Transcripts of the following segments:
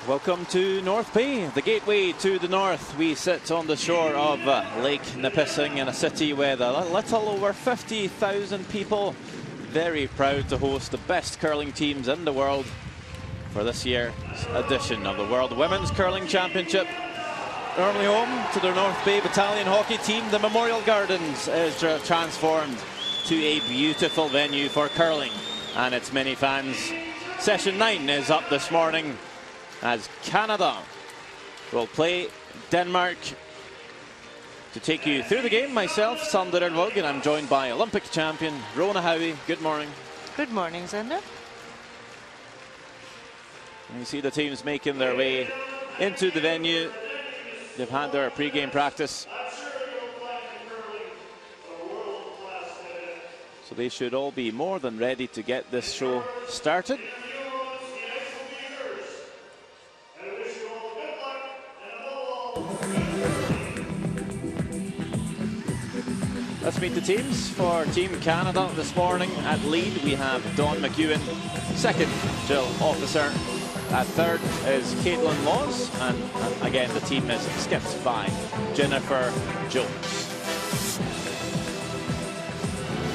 Welcome to North Bay, the gateway to the north. We sit on the shore of Lake Nipissing in a city with a little over 50,000 people. Very proud to host the best curling teams in the world for this year's edition of the World Women's Curling Championship. Normally home to the North Bay Battalion hockey team, the Memorial Gardens is transformed to a beautiful venue for curling and its many fans. Session 9 is up this morning as Canada will play Denmark. To take you through the game, myself, Sander Ervog, and I'm joined by Olympic champion Rona Howie. Good morning. Good morning, Sander. And you see the teams making their way into the venue. They've had their pre-game practice, so they should all be more than ready to get this show started. Let's meet the teams. For Team Canada this morning at lead, we have Dawn McEwen. Second, Jill Officer. At third is Caitlin Laws. And again, the team is skipped by Jennifer Jones.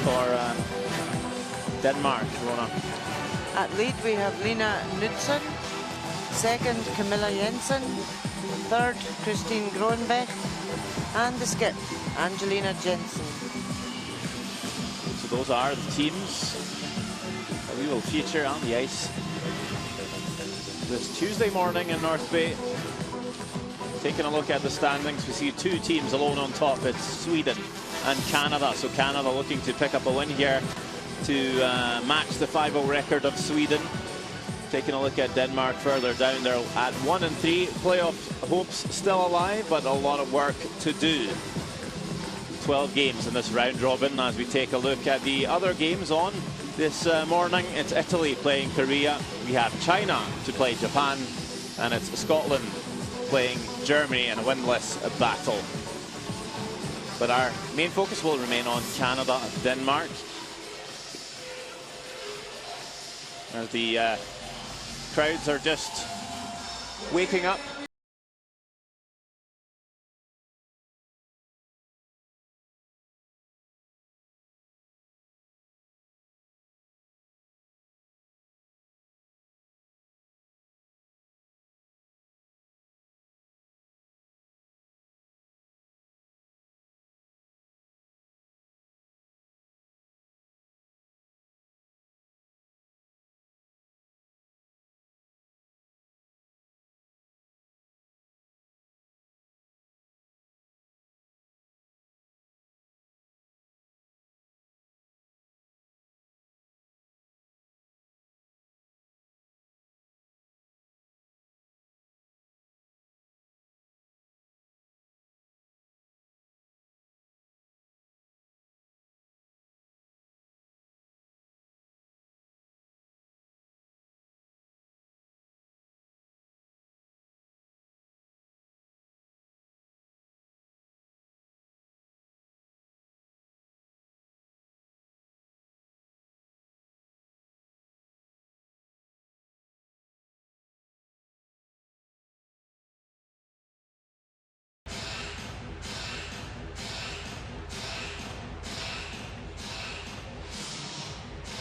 For Denmark, Rona. At lead, we have Lena Knudsen. Second, Camilla Jensen. Third, Christine Groenbeck. And the skip, Angelina Jensen. So those are the teams that we will feature on the ice this Tuesday morning in North Bay. Taking a look at the standings, we see two teams alone on top. It's Sweden and Canada. So Canada looking to pick up a win here to match the 5-0 record of Sweden. Taking a look at Denmark further down, they're at 1-3. Playoff hopes still alive, but a lot of work to do. 12 games in this round robin. As we take a look at the other games on this morning, it's Italy playing Korea. We have China to play Japan, and it's Scotland playing Germany in a winless battle. But our main focus will remain on Canada and Denmark. As the crowds are just waking up.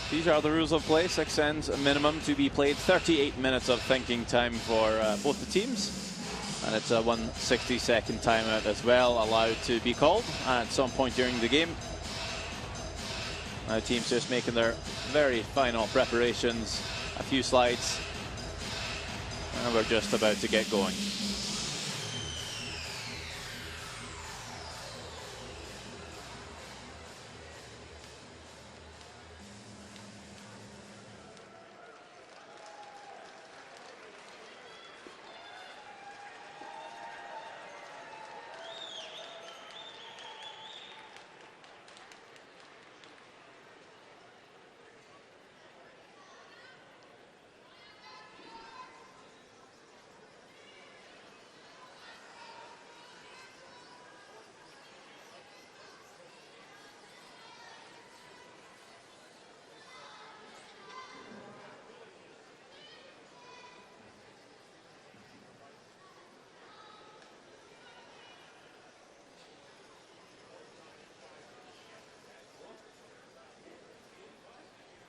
These are the rules of play. 6 ends a minimum to be played. 38 minutes of thinking time for both the teams. And it's a 160-second timeout as well allowed to be called at some point during the game. Now teams just making their very final preparations. A few slides. And we're just about to get going.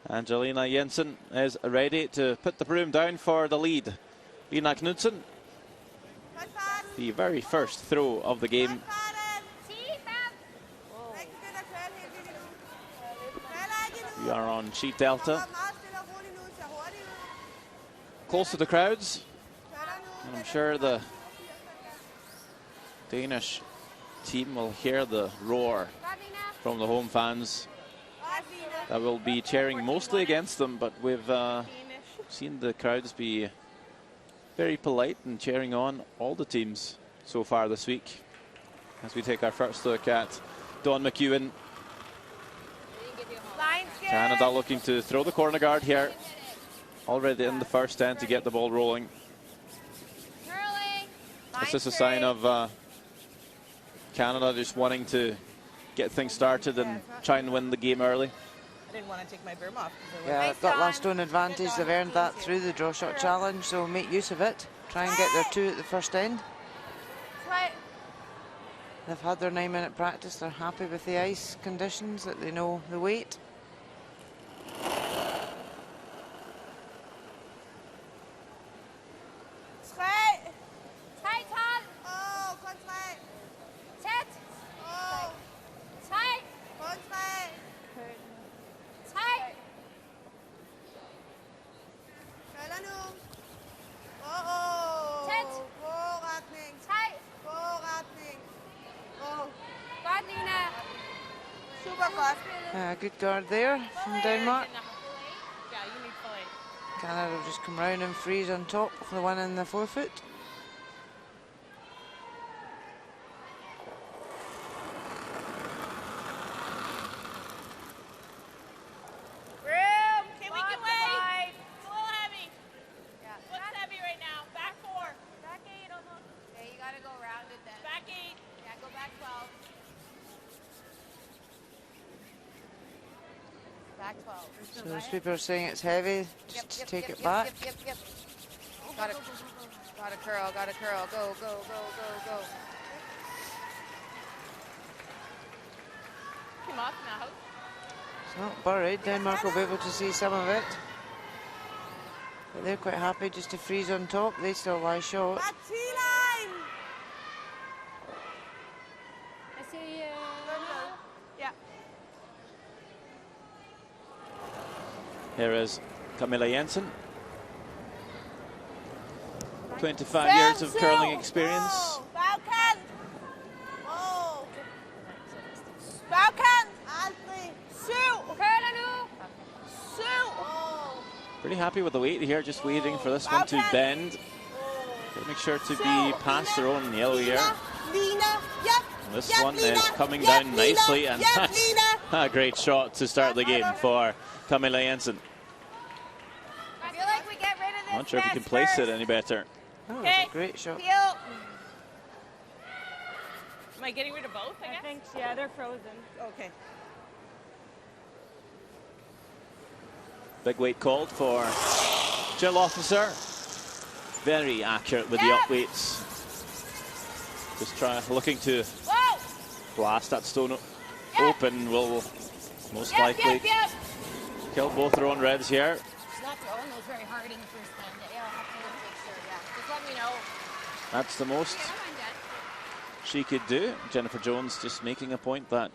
Angelina Jensen is ready to put the broom down for the lead. Lina Knudsen, the very first throw of the game. We are on sheet delta. Close to the crowds. And I'm sure the Danish team will hear the roar from the home fans that will be cheering mostly against them, but we've seen the crowds be very polite and cheering on all the teams so far this week. As we take our first look at Dawn McEwen. Canada looking to throw the corner guard here. Already in the first end to get the ball rolling. This is a sign of Canada just wanting to get things started and try and win the game early. I didn't want to take my broom off. Yeah, they've got last stone advantage. They've earned that through the draw shot challenge, so make use of it. Try and get their 2 at the first end. They've had their 9-minute practice. They're happy with the ice conditions, that they know the weight. Good guard there from Denmark. Canada will just come round and freeze on top for the one in the forefoot. So those people are saying it's heavy, just take it back. Yep. Got a curl, go, go, go, go, go. Come off now. It's not buried, Denmark will be able to see some of it. But they're quite happy just to freeze on top, they still lie short. Here is Camilla Jensen. 25 years of curling experience. Pretty happy with the weight here, just waiting for this one to bend. Gotta make sure to be past their own yellow here. And this one is coming down nicely, and that's a great shot to start the game for Camilla Jensen. I feel like we get rid of this. I'm not sure if you can place it any better. Oh, that's a great shot. Am I getting rid of both, I guess? think, yeah, they're frozen. Okay. Big weight called for Jill Officer. Very accurate with the up weights. Just looking to blast that stone open. Will most likely kill both their own reds here. She's not throwing those very hard in the first time. Yeah, I'll have to make sure, yeah. Just let me know. That's the most she could do. Jennifer Jones just making a point that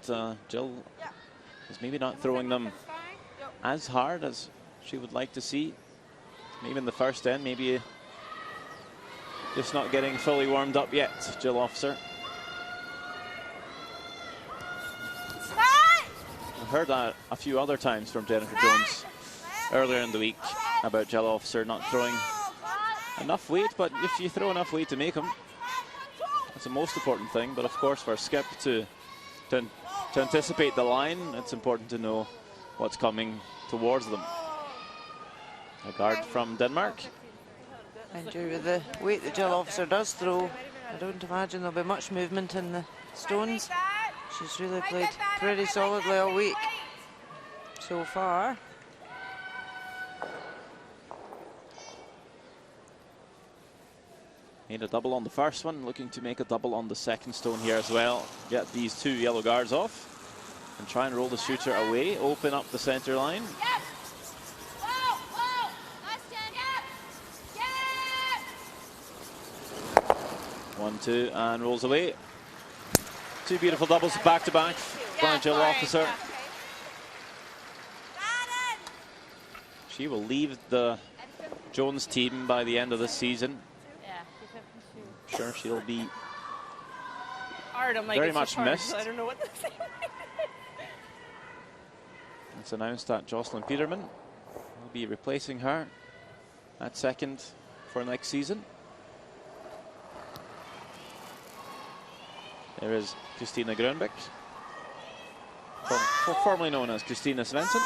Jill is maybe not throwing them as hard as she would like to see. Maybe in the first end, maybe just not getting fully warmed up yet, Jill Officer. I've heard that a few other times from Jennifer Jones earlier in the week about Jill Officer not throwing enough weight, but if you throw enough weight to make them, that's the most important thing. But of course, for Skip to anticipate the line, it's important to know what's coming towards them. A guard from Denmark. And with the weight that Jill Officer does throw, I don't imagine there'll be much movement in the stones. She's really played pretty solidly all week so far. Made a double on the first one, looking to make a double on the second stone here as well. Get these 2 yellow guards off and try and roll the shooter away, open up the center line. 1-2 and rolls away. Two beautiful doubles back to back by Jill Officer. She will leave the Jones team by the end of the season. I'm sure she'll be very much missed. I don't know what to say. It's announced that Jocelyn Peterman will be replacing her at second for next season. There is Christina Grönbeck, formerly known as Christina Svensson.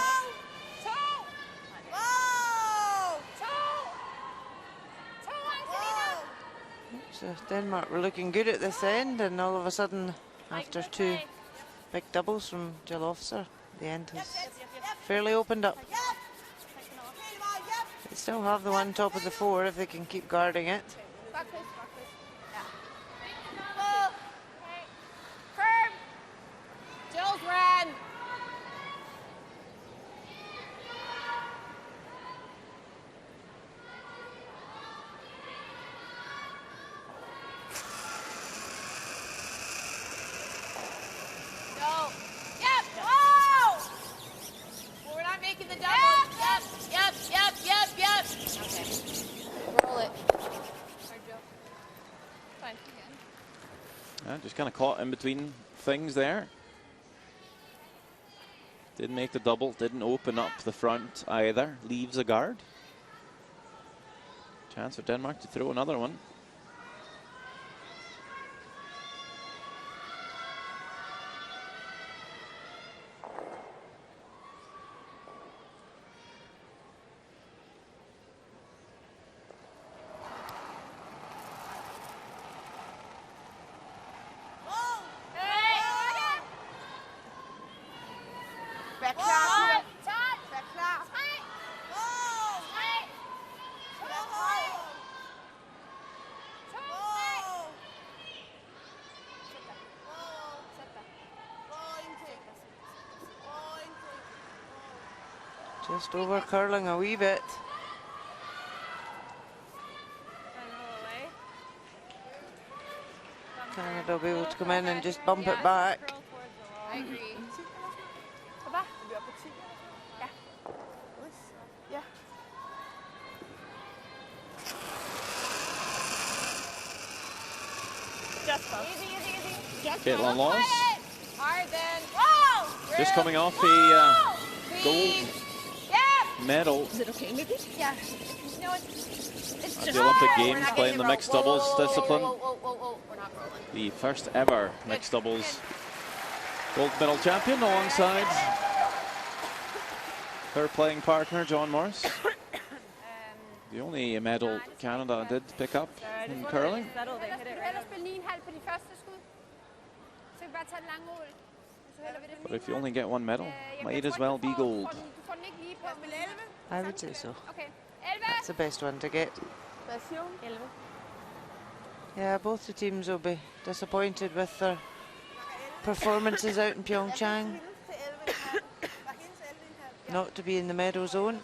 So Denmark were looking good at this end, and all of a sudden, after two big doubles from Jill Officer, the end has fairly opened up. They still have the one top of the four if they can keep guarding it. Jill's ran. No. Yep. Whoa. Well, we're not making the double. Yep. Okay. Roll it. Sorry, Jill. Fine. Yeah, just kind of caught in between things there. Didn't make the double, didn't open up the front either. Leaves a guard. Chance for Denmark to throw another one. Just over curling a wee bit. Canada will be able to come in and just bump it back. I agree. Caitlin Laws. Hard then. Whoa! Just coming off a gold medal Is it okay, maybe? Yeah. No, it's at the Olympic Games, playing the mixed doubles discipline. Whoa. We're not rolling. The first ever mixed doubles gold medal champion alongside her playing partner, John Morris. The only medal Canada did pick up in curling. But if you only get one medal, might as well be gold. I would say so. That's the best one to get. Yeah, both the teams will be disappointed with their performances out in Pyeongchang. Not to be in the medal zone.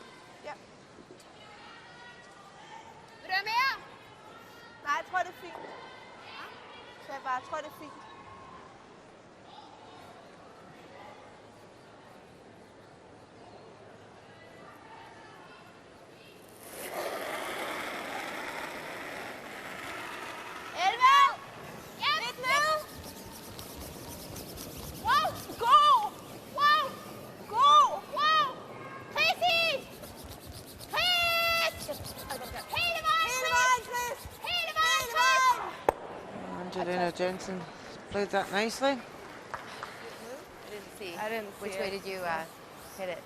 Nej, jeg tror, det er fint. Så jeg tror, det er fint. Angelina Jensen played that nicely. I didn't see. Which way did you hit it?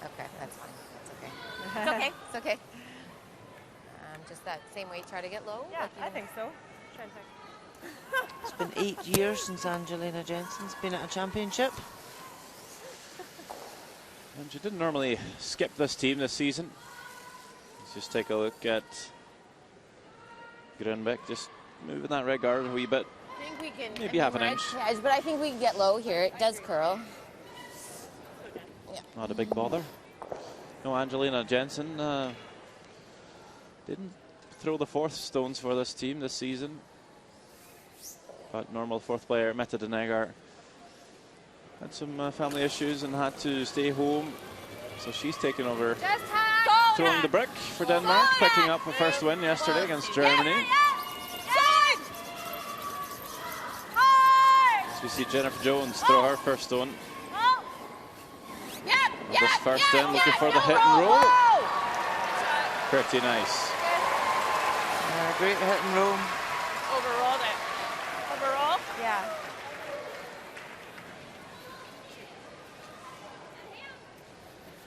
Okay, that's fine. That's okay. It's okay. It's okay. Just that same way. Try to get low. Yeah, like I think so. Try and It's been 8 years since Angelina Jensen's been at a championship. And she didn't normally skip this team this season. Let's just take a look at Grönbeck, just moving that red guard a wee bit. I think we can. Maybe half an inch. Yeah, but I think we can get low here. It does curl. Yeah. Not a big bother. No, Angelina Jensen didn't throw the fourth stones for this team this season. But normal fourth player Mette Denegar had some family issues and had to stay home. So she's taken over throwing the brick for Denmark, picking up a first win yesterday against Germany. As we see Jennifer Jones throw her first stone. And this first in, looking for the hit and roll. Pretty nice. Great hit and roll. Overrolled it. Overroll? Yeah.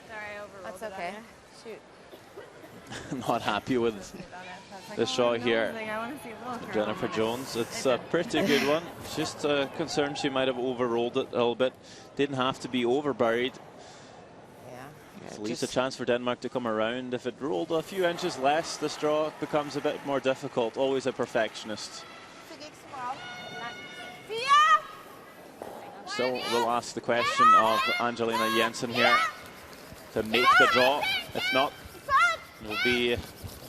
Sorry, I overrolled That's it on okay. you. Shoot. Not happy with the shot here. Jennifer Jones. It's a pretty good one. Just concerned she might have overrolled it a little bit. Didn't have to be over buried. It leaves a chance for Denmark to come around. If it rolled a few inches less, this draw becomes a bit more difficult. Always a perfectionist. Still will ask the question of Angelina Jensen here to make the draw. If not, it will be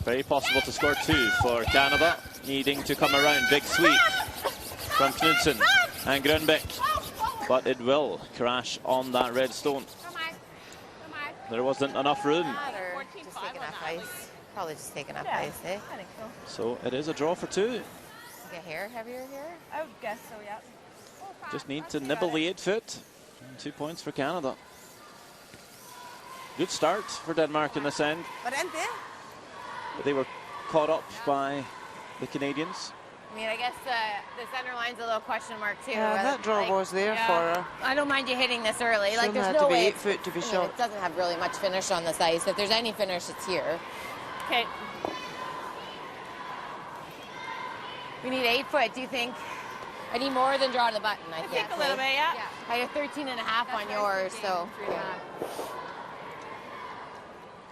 very possible to score 2 for Canada, needing to come around. Big sweep from Knudsen and Grönbeck, but it will crash on that red stone. There wasn't enough room. Or just taking enough ice. Probably just taking enough ice, eh? I think So so. it is a draw for 2. Get hair heavier here? I would guess so, yeah. Just need to nibble the 8 foot. 2 points for Canada. Good start for Denmark in this end. But they were caught up by the Canadians. I mean, I guess the center line's a little question mark too. Yeah, that draw was there for her. I don't mind you hitting this early. Like, Shouldn't there's have no to be way 8 foot to be shot. It doesn't have really much finish on this ice. If there's any finish, it's here. Okay. We need 8 foot. Do you think? I need more than draw to the button. I think a little bit, yeah. I have 13 and a half on yours, so.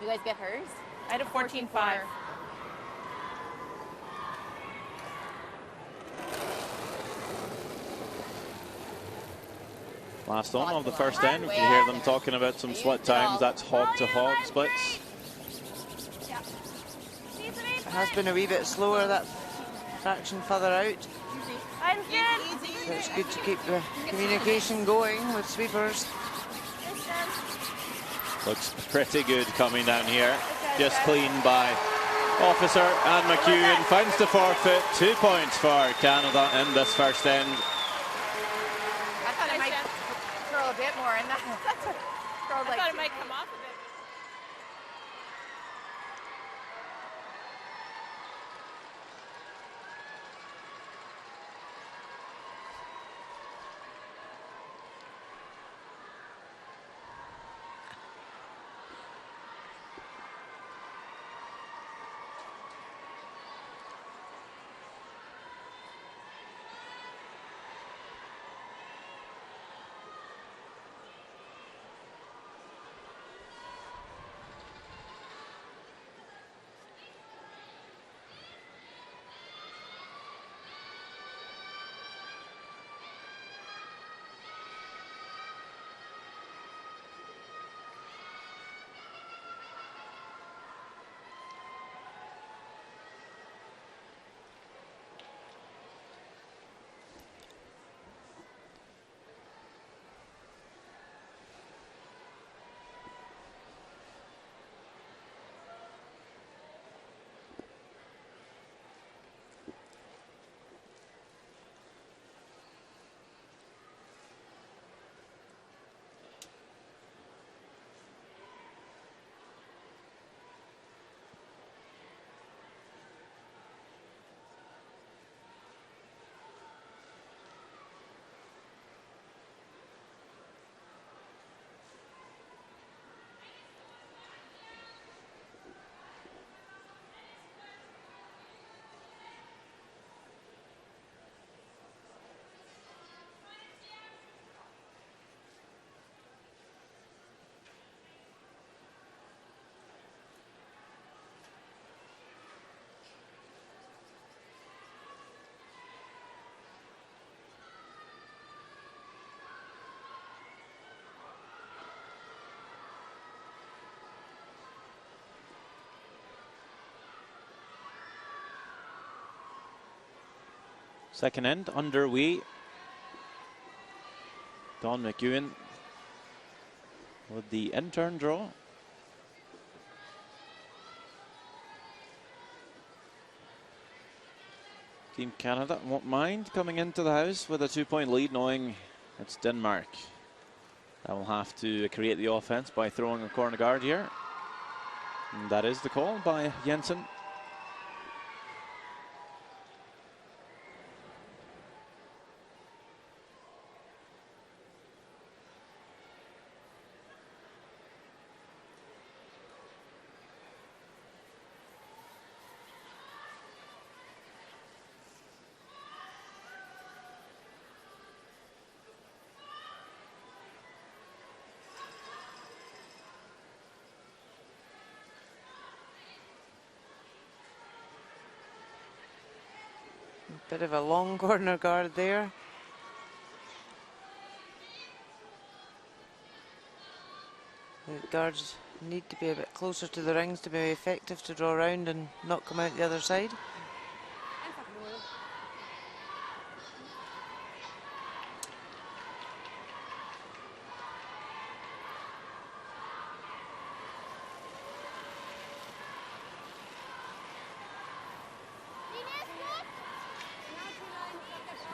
You guys get hers? I had a 14.5. Last on of the first end, we can hear them talking about some sweat times. That's hog-to-hog splits. It has been a wee bit slower, that fraction further out. It's good to keep the communication going with sweepers. Looks pretty good coming down here. Just cleaned by Officer and McEwen. Finds the forfeit. 2 points for Canada in this first end. I thought it might curl a bit more, and that's curled like. I thought it might come off a bit. Second end underway. Don McEwen with the intern draw. Team Canada won't mind coming into the house with a 2-point lead, knowing it's Denmark that will have to create the offense by throwing a corner guard here. And that is the call by Jensen. Bit of a long corner guard there. The guards need to be a bit closer to the rings to be effective to draw around and not come out the other side.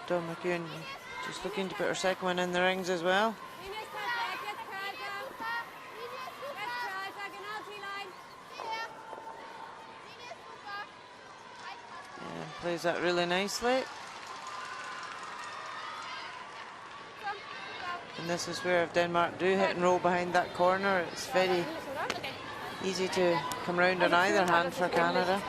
Don McEwen just looking to put her second one in the rings as well. And plays that really nicely. And this is where if Denmark do hit and roll behind that corner, it's very easy to come round on either hand for Canada.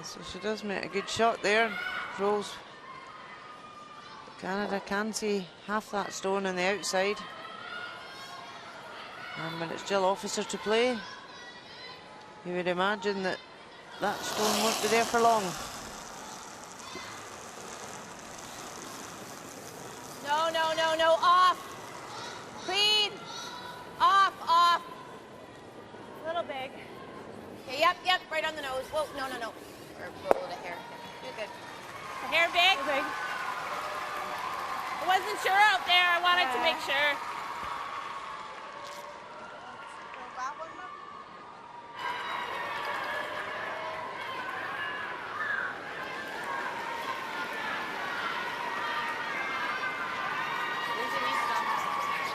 So she does make a good shot there. Rolls. Canada can see half that stone on the outside. And when it's Jill Officer to play, you would imagine that that stone won't be there for long. No, no, no, no, off. Clean. Off, off. A little big. Okay, yep, right on the nose. Whoa, no, no, no. Or roll the hair. You're good. The hair big? Big. I wasn't sure out there. I wanted to make sure.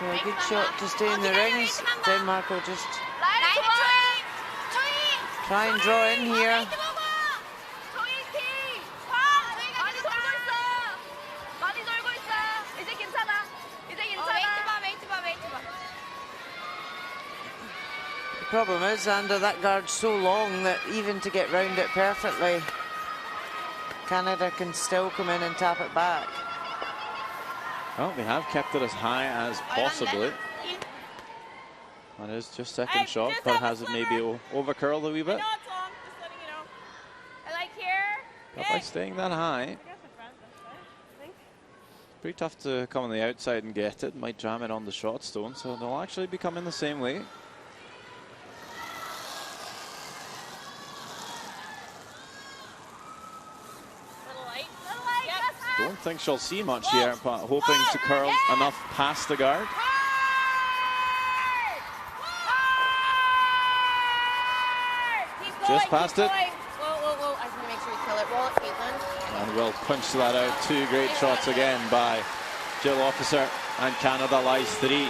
So a good shot to stay in the rings. Denmark will just try and draw in here. The problem is, Xander, that guard's so long that even to get round it perfectly, Canada can still come in and tap it back. Well, they have kept it as high as possibly. That is just second shot, but has it maybe over-curled a wee bit? I know it's long, just letting you know. I like here. But by staying that high, pretty tough to come on the outside and get it. Might jam it on the short stone, so they'll actually be coming the same way. Don't think she'll see much here, but hoping to curl enough past the guard. Just past it. Whoa. I just want to make sure you kill it. Roll it, Caitlin. And we'll punch that out. Two great shots again by Jill Officer, and Canada lies 3.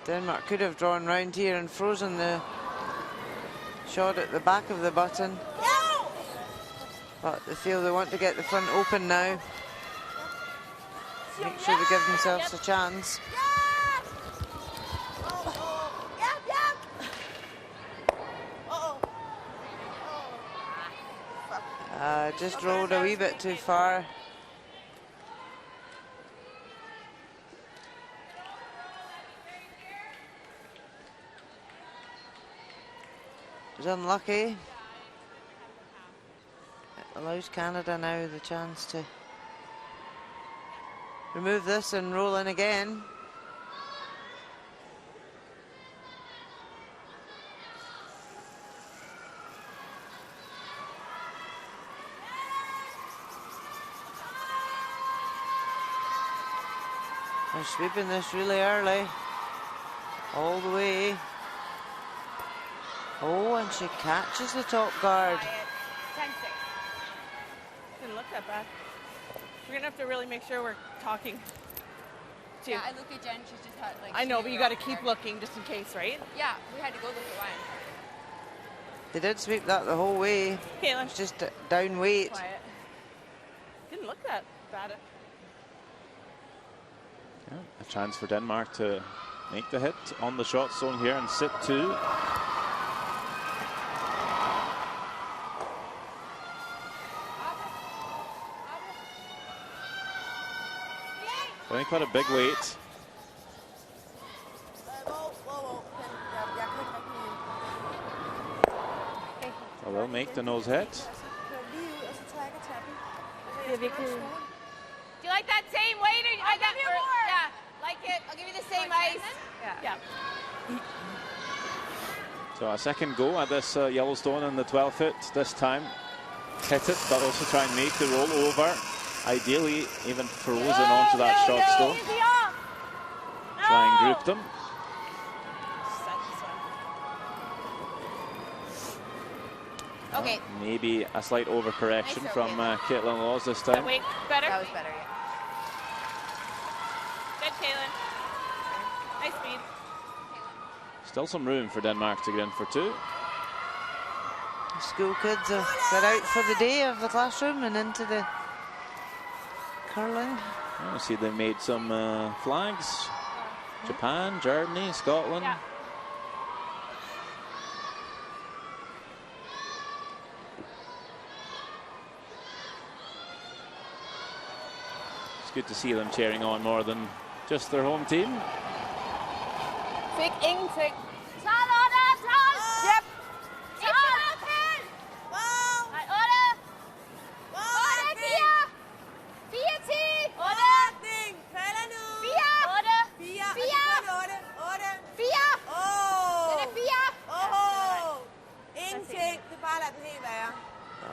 Denmark could have drawn round here and frozen the shot at the back of the button. But they feel they want to get the front open now. Make sure they give themselves a chance. Yeah, just rolled a wee bit too far. It was unlucky. It allows Canada now the chance to remove this and roll in again. They're sweeping this really early, all the way. Oh, and she catches the top guard. 10-6. Didn't look that bad. We're gonna have to really make sure we're talking. Too. Yeah, I look at Jen. She's just had like. I know, but you got to keep looking just in case, right? Yeah, we had to go look at one. They did sweep that the whole way. Caitlin, It's just down weight. quiet. Didn't look that bad. Yeah, a chance for Denmark to make the hit on the shot zone here and sit 2. I think quite a big weight. Well, they'll make the nose hit. Do you like that same weight? Or, yeah, like it. I'll give you the same ice. Yeah. So a second go at this Yellowstone in the 12 foot this time. Hit it, but also try and make the roll over. Ideally, even frozen onto that shot stone. Try and group them. Okay. Maybe a slight overcorrection from Caitlin Laws this time. Wait, better? That was better, yeah. Good, Caitlin. Nice speed. Still some room for Denmark to get in for 2. School kids got out for the day of the classroom and into the curling. I see they made some flags. Japan, Germany, Scotland. Yeah. It's good to see them cheering on more than just their home team. Fik ingenting. Yep.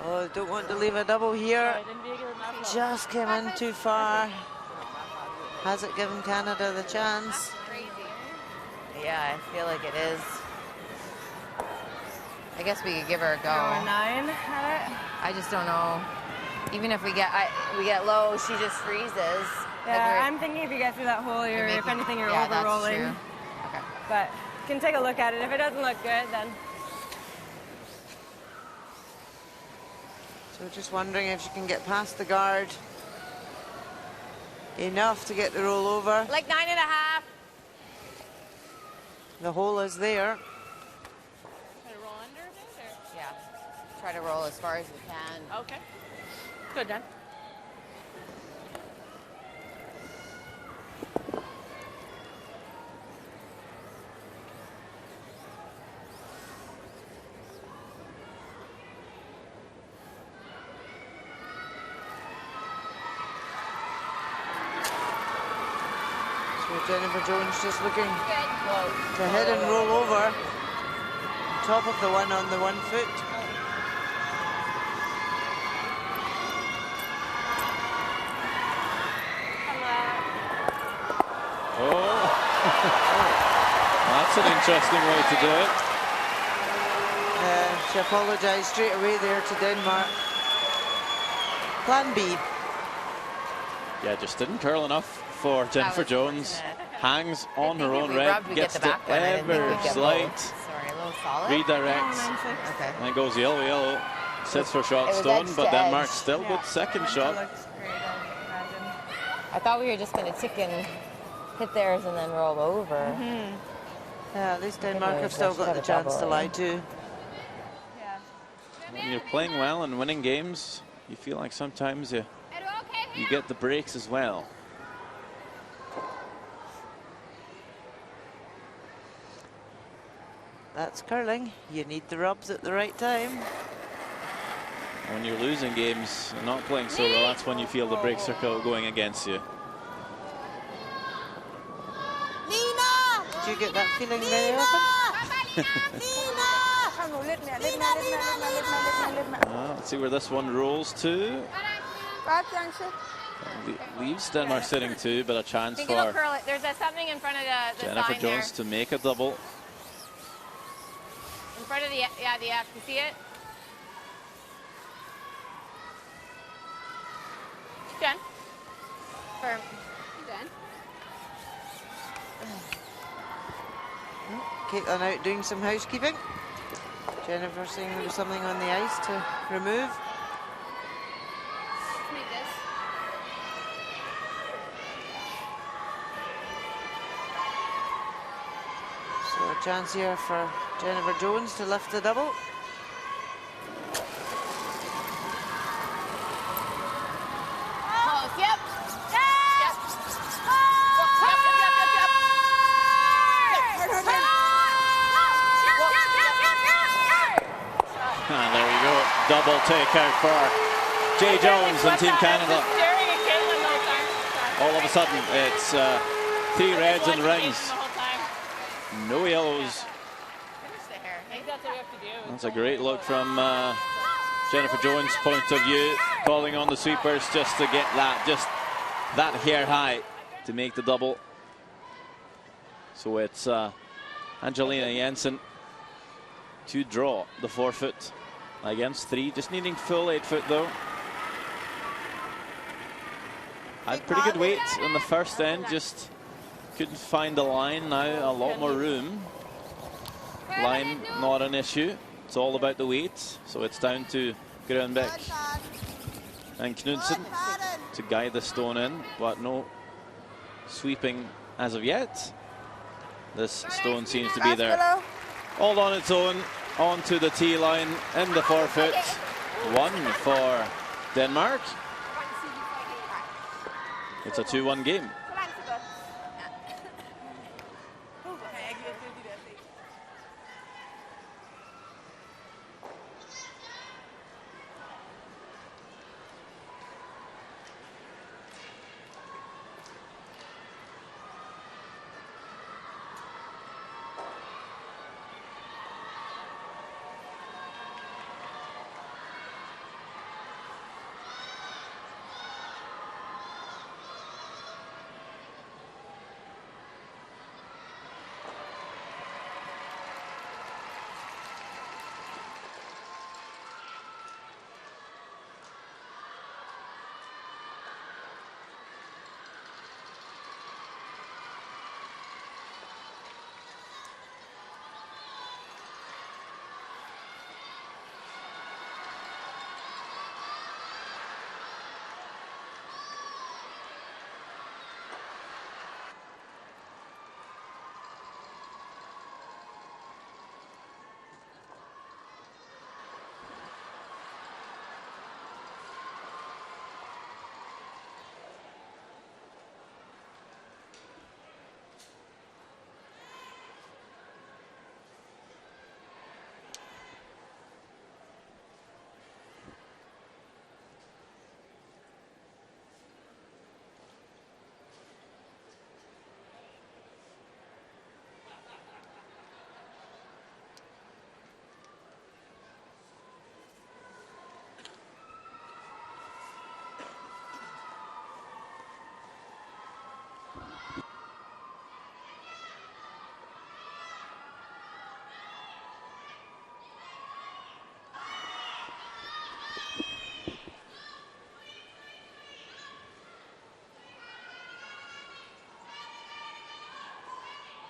Oh, don't want to leave a double here. Just came in too far. Has it given Canada the chance? Crazy. Yeah, I feel like it is. I guess we could give her a go. 9 at it. I just don't know. Even if we get low, she just freezes. Yeah, I'm thinking if you get through that hole, you're, if anything, you're over-rolling. That's true. Okay. But you can take a look at it. If it doesn't look good, then... So just wondering if she can get past the guard. Enough to get the roll over. Like 9.5. The hole is there. Try to roll under a bit, or? Yeah. Try to roll as far as we can. Okay. Good, done. Jennifer Jones just looking to head and roll over. Top of the one on the 1 foot. Oh, that's an interesting way to do it. She apologised straight away there to Denmark. Plan B. Yeah, just didn't curl enough for Jennifer Jones. Hangs on her own red, gets the ever slight, Sorry, a little solid. redirects, Okay. and goes yellow, yellow. Sits for shot stone, but Denmark still with second shot. I thought we were just going to tick and hit theirs and then roll over. Yeah, at least Denmark have still got the chance to lie too. When you're playing well and winning games, you feel like sometimes you get the breaks as well. That's curling. You need the rubs at the right time. When you're losing games and not playing so well, that's when you feel the breaks are going against you. Do you get that feeling very often? Let's see where this one rolls to. Leaves Denmark sitting 2, but a chance Think it'll for curl it. There's something in front of the Jennifer sign Jones to make a double. In front of the F. You see it? Jen. Firm. Jen. Caitlin out doing some housekeeping. Jennifer saying there was something on the ice to remove. Let's make this. So a chance here for Jennifer Jones to lift the double. Close. Yep. And there you go. Double takeout for Jay Jones and Team Canada. All of a sudden, it's 3 reds in the rings. No yellows. That's a great look from Jennifer Jones' point of view, calling on the sweepers just to get that hair high to make the double. So it's Angelina Jensen to draw the 4-foot against 3, just needing full 8-foot though. Had pretty good weight in the first end, just couldn't find the line. Now a lot more room. Line not an issue. It's all about the weight. So it's down to Grönbeck and Knudsen to guide the stone in, but no sweeping as of yet. This stone seems to be there all on its own, onto the tee line in the 4-foot. 1 for Denmark. It's a 2-1 game.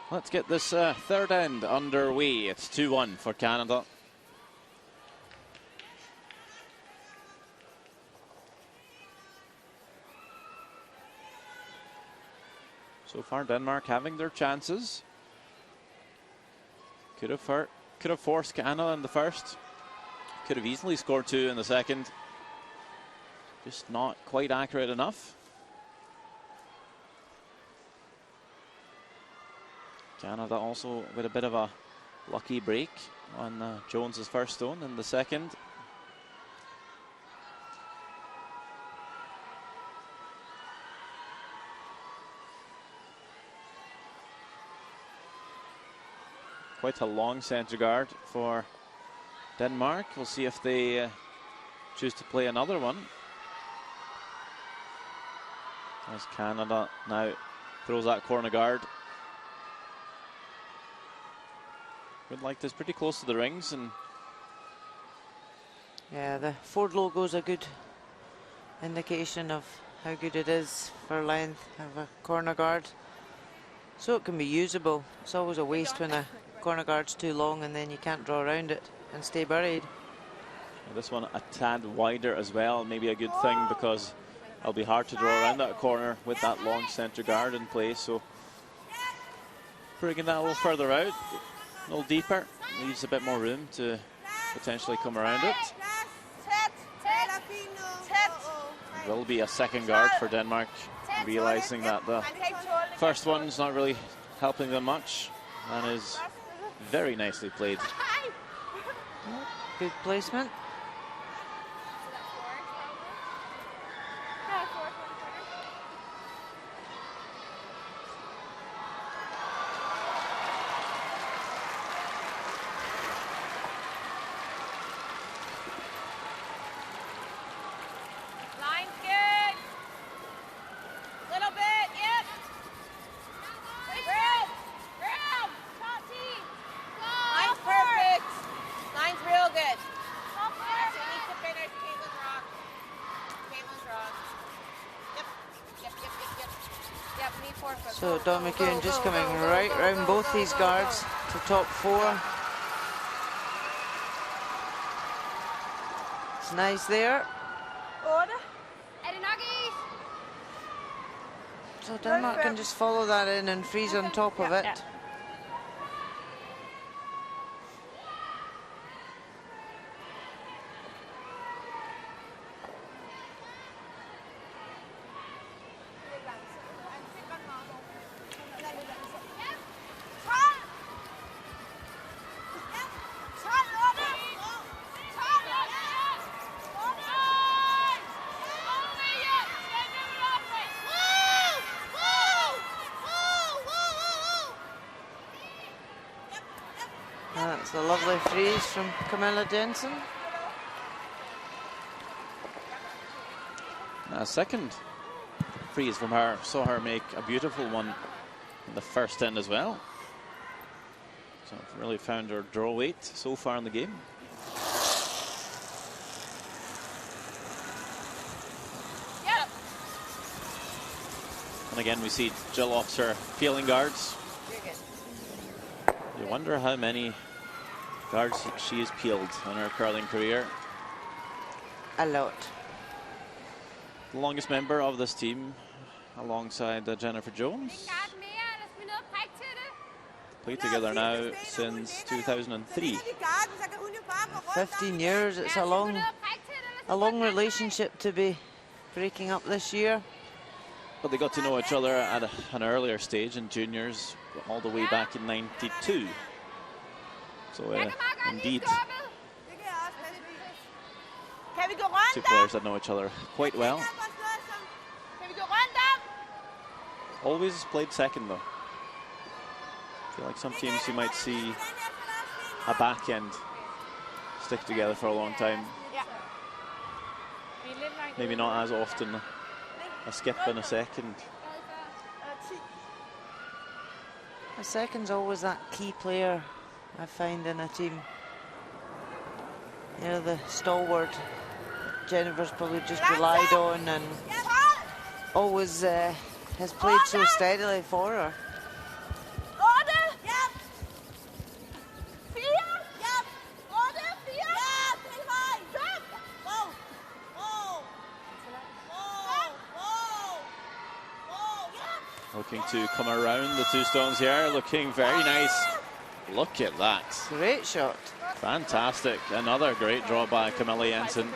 Let's get this third end underway. It's 2-1 for Canada. So far, Denmark having their chances. Could have forced Canada in the first. Could have easily scored 2 in the second. Just not quite accurate enough. Canada also with a bit of a lucky break on Jones's first stone in the second. Quite a long centre guard for Denmark. We'll see if they choose to play another one. As Canada now throws that corner guard. Good like this, pretty close to the rings, and yeah, the Ford logo is a good indication of how good it is for length of a corner guard. So it can be usable. It's always a waste when a corner guard's too long and then you can't draw around it and stay buried. This one a tad wider as well, maybe a good thing because it'll be hard to draw around that corner with that long centre guard in place. So bringing that a little further out, a little deeper, leaves a bit more room to potentially come around it. Will be a second guard for Denmark, realizing that the first one's not really helping them much, and is very nicely played. Good placement. So Don McEwen just coming right round both these guards to top four. It's nice there. So Denmark can just follow that in and freeze on top of it. That's a lovely freeze from Camilla Jensen. A second freeze from her. Saw her make a beautiful one in the first end as well. So really found her draw weight so far in the game. Yep. And again, we see Jill Officer peeling guards. You wonder how many guards she has peeled in her curling career. A lot. The longest member of this team, alongside Jennifer Jones. Played together now since 2003. 15 years, it's a long relationship to be breaking up this year. But they got to know each other at an earlier stage in juniors, all the way back in '92. So indeed, two players that know each other quite well. Always played second though. I feel like some teams you might see a back end stick together for a long time. Maybe not as often a skip and a second. A second's always that key player I find in a team. You know, the stalwart Jennifer's probably just relied on and always has played so steadily for her. Looking to come around the two stones here, looking very nice. Look at that. Great shot. Fantastic. Another great draw by Camilla Jensen.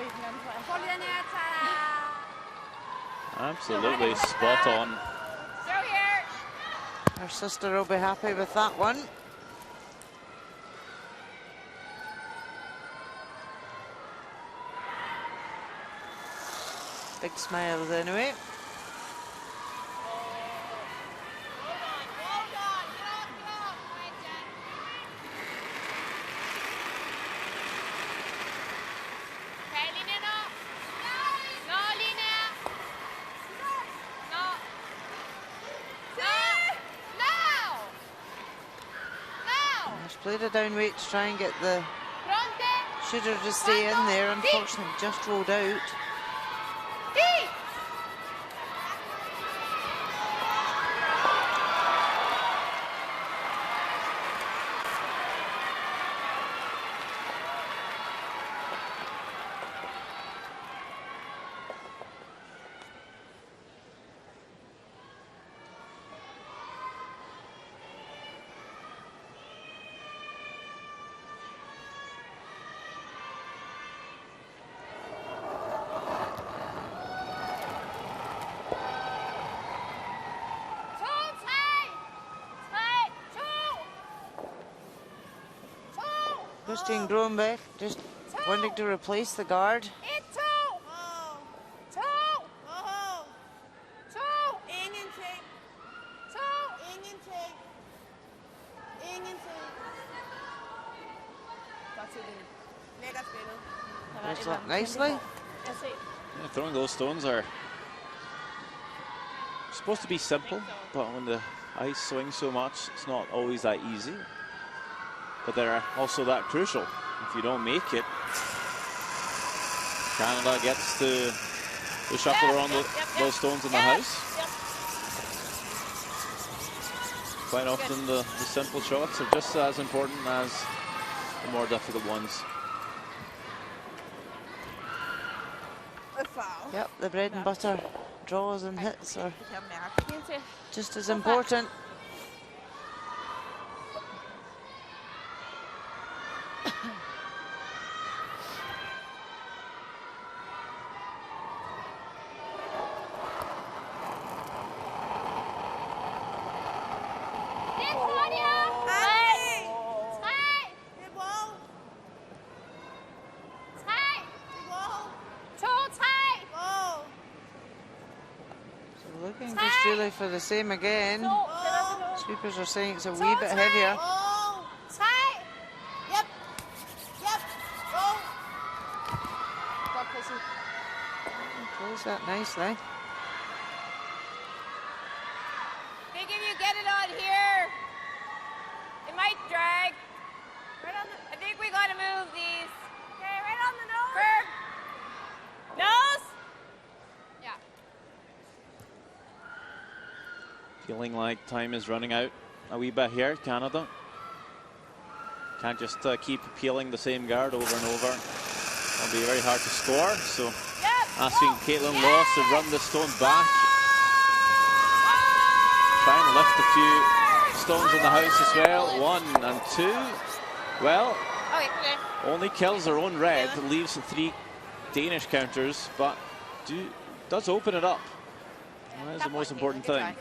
Absolutely spot on. Throw here. Her sister will be happy with that one. Big smiles anyway. Played a down weight to try and get the shooter to stay in there. Unfortunately, just rolled out. Christine Grombeck just wanting to replace the guard. That's up nicely. Yeah, throwing those stones are supposed to be simple, but when the ice swings so much, it's not always that easy. But they're also that crucial. If you don't make it, Canada gets to shuffle around those stones in the house. Quite often the simple shots are just as important as the more difficult ones. Yep, the bread and butter draws and hits are just as important. For the same again. Sweepers are saying it's a wee bit heavier. Close that nicely. I think if you get it on here, it might drag. Right on the, I think we got to move these. Okay, right on the nose. Firm. Nose. Yeah. Feeling like time is running out a wee bit here, Canada. Can't just keep peeling the same guard over and over. It'll be very hard to score, so asking Caitlin Laws to run the stone back. Try and lift a few stones in the house as well. 1 and 2. Well, only kills her own red, leaves 3 Danish counters, but does open it up. That is the most important thing.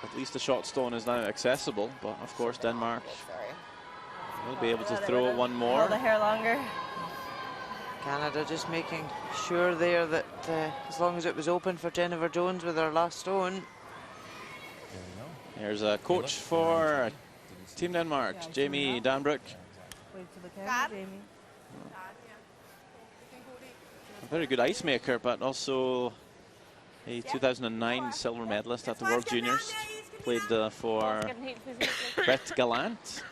At least the shot stone is now accessible, but of course Denmark will be able to throw it one more. Hold the hair longer. Canada just making sure there that as long as it was open for Jennifer Jones with her last stone. Here's a coach for Team Denmark, Jamie Danbrook. Wait for the camera, Jamie. A very good ice maker, but also a 2009 silver medalist at the World Juniors. Played for Brett Gallant.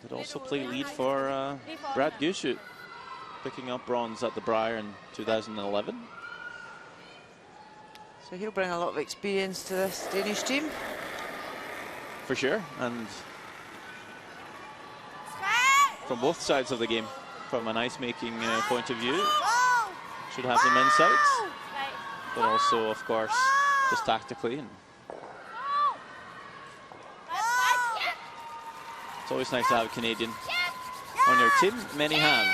Did also play lead for Brad Gushut, picking up bronze at the Brier in 2011. So he'll bring a lot of experience to this Danish team. For sure, and from both sides of the game, from an ice making point of view, should have some insights, but also, of course, just tactically. And it's always nice to have a Canadian on your team. Many have.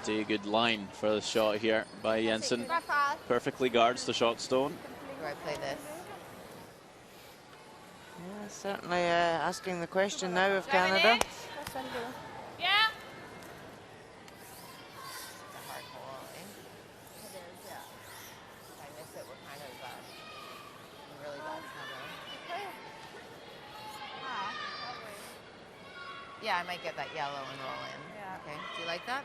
Pretty good line for the shot here by Jensen. Perfectly guards the shot stone. Do I play this? Yeah, certainly asking the question now of Canada. Yeah. It's a hard hole, eh? It is, yeah. If I miss it, we're kind of in really bad trouble. Yeah, I might get that yellow and roll in. Yeah. Okay. Do you like that?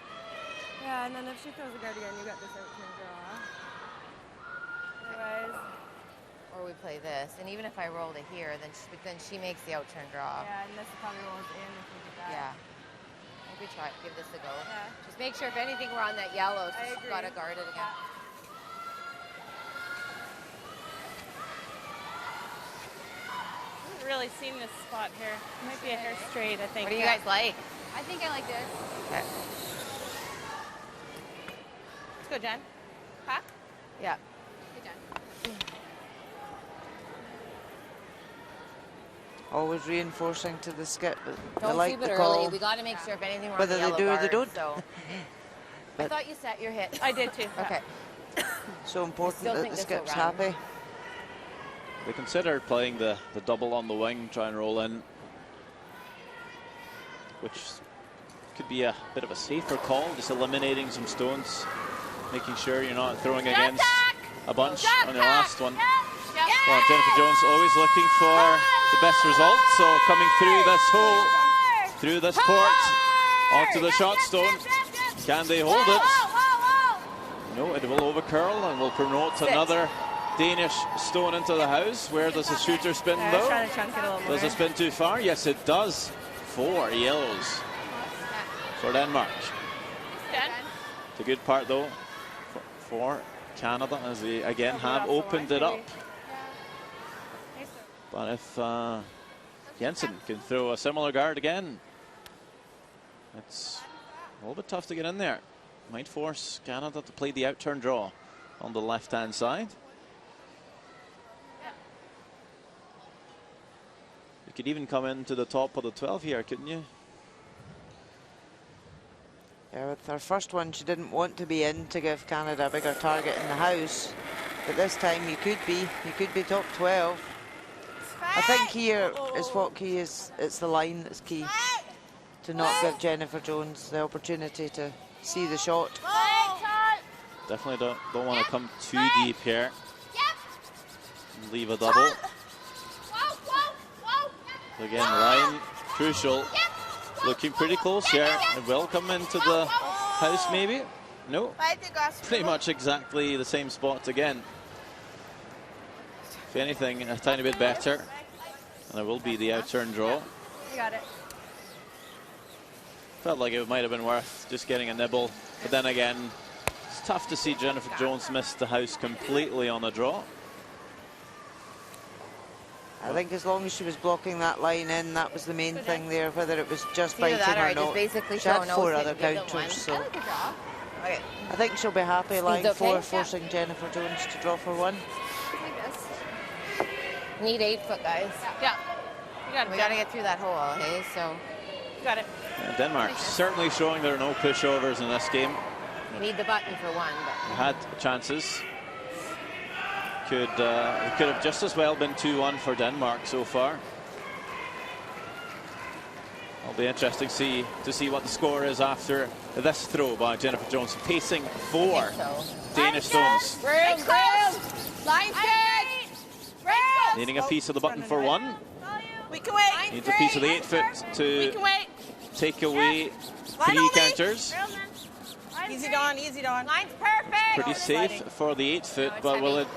Yeah, and then if she throws a guard again, you got this out turn draw. Otherwise, Or we play this, and even if I roll to here, then she makes the out turn draw. yeah, and this probably rolls in if we do that. Yeah. Maybe try give this a go. Yeah. Just make sure if anything we're on that yellow, so I she's agree. got to guard it again. I haven't really seen this spot here. It might be a hair straight, I think. What do you guys like? I think I like this. Okay. Let's go, Jen. Huh? Yeah. Good job. Always reinforcing to the skip. They Don't like keep the it call. early. We got to make sure if anything we're Whether on the they yellow do or they guard, don't. So. I But- thought you set your hit. I did too. Okay. So important still that think the this will skip's run. happy. They considered playing the double on the wing, try and roll in, which could be a bit of a safer call, just eliminating some stones, making sure you're not throwing against a bunch on your last one. Well, Jennifer Jones always looking for the best result, so coming through this hole, through this port, onto the shot stone. Can they hold it? No, it will overcurl and will promote another Danish stone into the house. Where does the shooter spin I was though? trying to chunk it a little more. Does it spin too far? Yes, it does. 4 yellows for Denmark. It's a good part though for Canada, as they again have opened it up. But if Jensen can throw a similar guard again, it's a little bit tough to get in there. Might force Canada to play the out-turn draw on the left-hand side. You could even come into the top of the 12 here, couldn't you? Yeah, with her first one, she didn't want to be in to give Canada a bigger target in the house. But this time you could be top 12. I think here is what key is, it's the line that's key. To not give Jennifer Jones the opportunity to see the shot. Definitely don't want to come too deep here. Leave a double. Again, line crucial. Looking pretty close here. It will come into the house maybe. No, pretty much exactly the same spot again. If anything, a tiny bit better. And there will be the out-turn draw. You got it. Felt like it might have been worth just getting a nibble. But then again, it's tough to see Jennifer Jones miss the house completely on a draw. I think as long as she was blocking that line in, that was the main thing there, whether it was just Either biting that or or I just not. basically She had show no 4 hit other and give them one. counters, so I like the draw. Okay. I think she'll be happy line okay? 4, Yeah. forcing Jennifer Jones to draw for 1. Need 8 foot, guys. Yeah. You got it. We got to get through that hole, hey? So You got it. Denmark certainly showing there are no pushovers in this game. you need the button for 1, but Had chances. It could have just as well been 2-1 for Denmark so far. It'll be interesting to see what the score is after this throw by Jennifer Jones, pacing 4 so. Danish stones. Line Needing a piece of the button for 1. We can wait. Needs a piece of the 8 foot We to can wait. take away Line 3 only. counters. Easy Dawn, easy Dawn. Line's perfect. Pretty safe for the 8 foot, but will it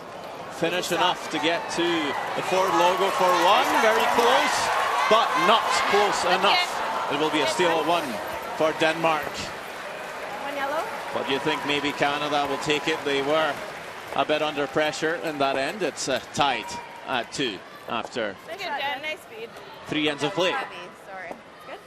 finish enough to get to the Ford logo for 1? Very close, but not close enough. It will be a steal at 1 for Denmark. 1 yellow. But do you think maybe Canada will take it? They were a bit under pressure in that end. It's tied at 2 after Good, Jen. Nice speed. 3 ends of play. heavy, sorry. Good.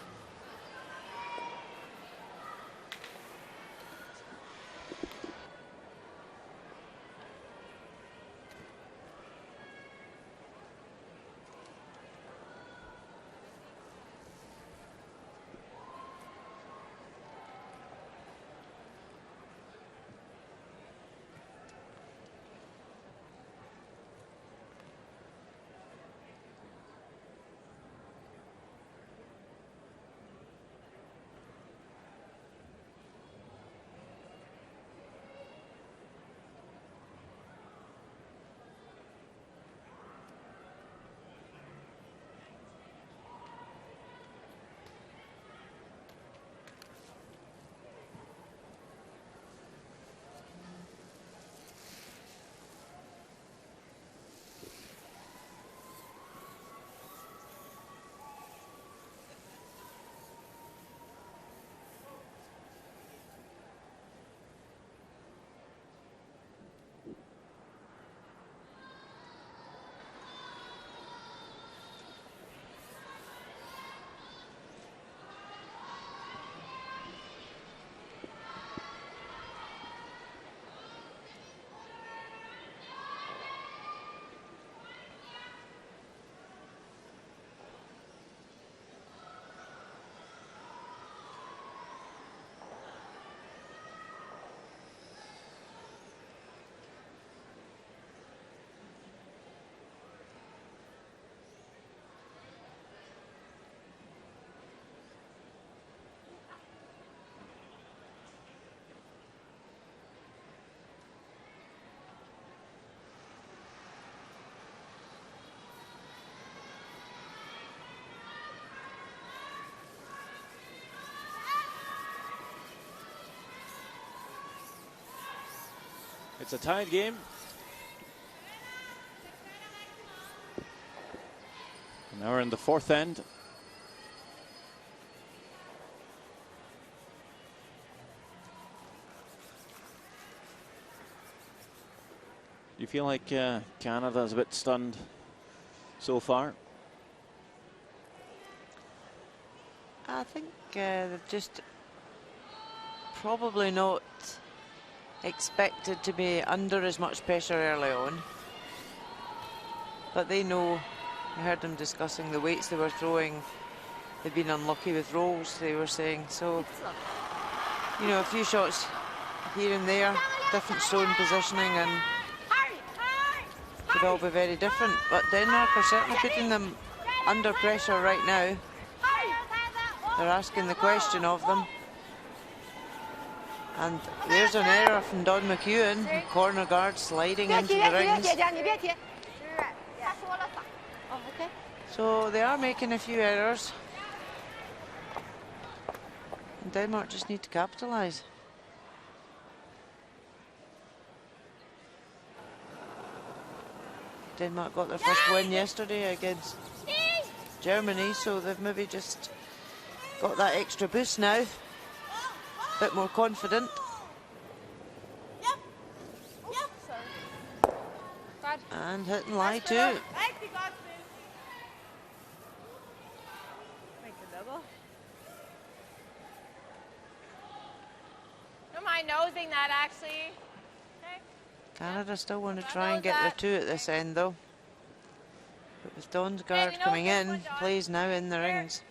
It's a tied game. And now we're in the fourth end. Do you feel like Canada's a bit stunned so far? I think they've just probably not expected to be under as much pressure early on. But they know, I heard them discussing the weights they were throwing. They've been unlucky with rolls, they were saying. So, you know, a few shots here and there, different stone positioning, and could all be very different. But Denmark are certainly putting them under pressure right now. They're asking the question of them. And there's an error from Don McEwen, corner guard sliding into the rings. So they are making a few errors. And Denmark just need to capitalise. Denmark got their first win yesterday against Germany, so they've maybe just got that extra boost now. Bit more confident. And hit and lie too. Don't mind nosing that, actually. Okay. Canada still want to try and get their two at this end though. But with Don's guard coming in, plays now in the rings.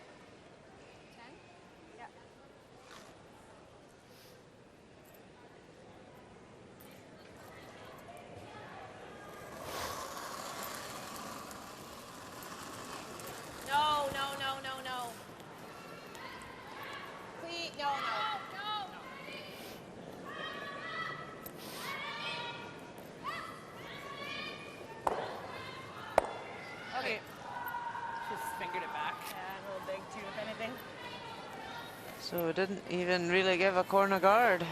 So didn't even really give a corner guard.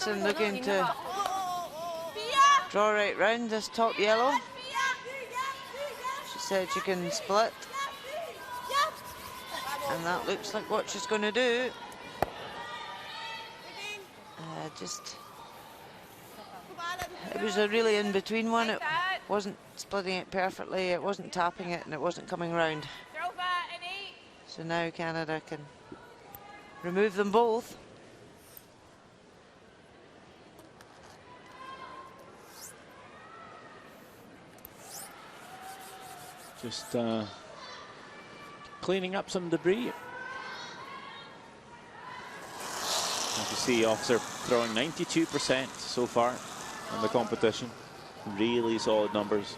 Looking to draw right round this top yellow. She said she can split. And that looks like what she's going to do. It was a really in-between one. It wasn't splitting it perfectly, it wasn't tapping it, and it wasn't coming round. So now Canada can remove them both. Just cleaning up some debris. As you see, Officer throwing 92% so far in the competition. Really solid numbers.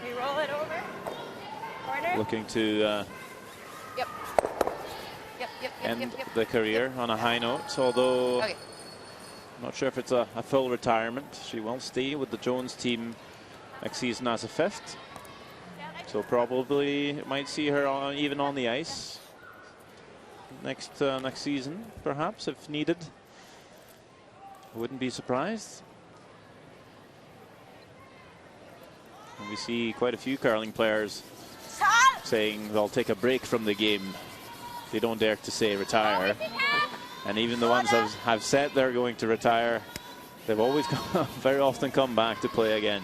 We roll it over. Corner. Looking to end the career on a high note, although I'm not sure if it's a full retirement. She will stay with the Jones team next season as a fifth. So probably might see her even on the ice next season, perhaps, if needed. Wouldn't be surprised. And we see quite a few curling players saying they'll take a break from the game. They don't dare to say retire. And even the ones that have said they're going to retire, they've always very often come back to play again.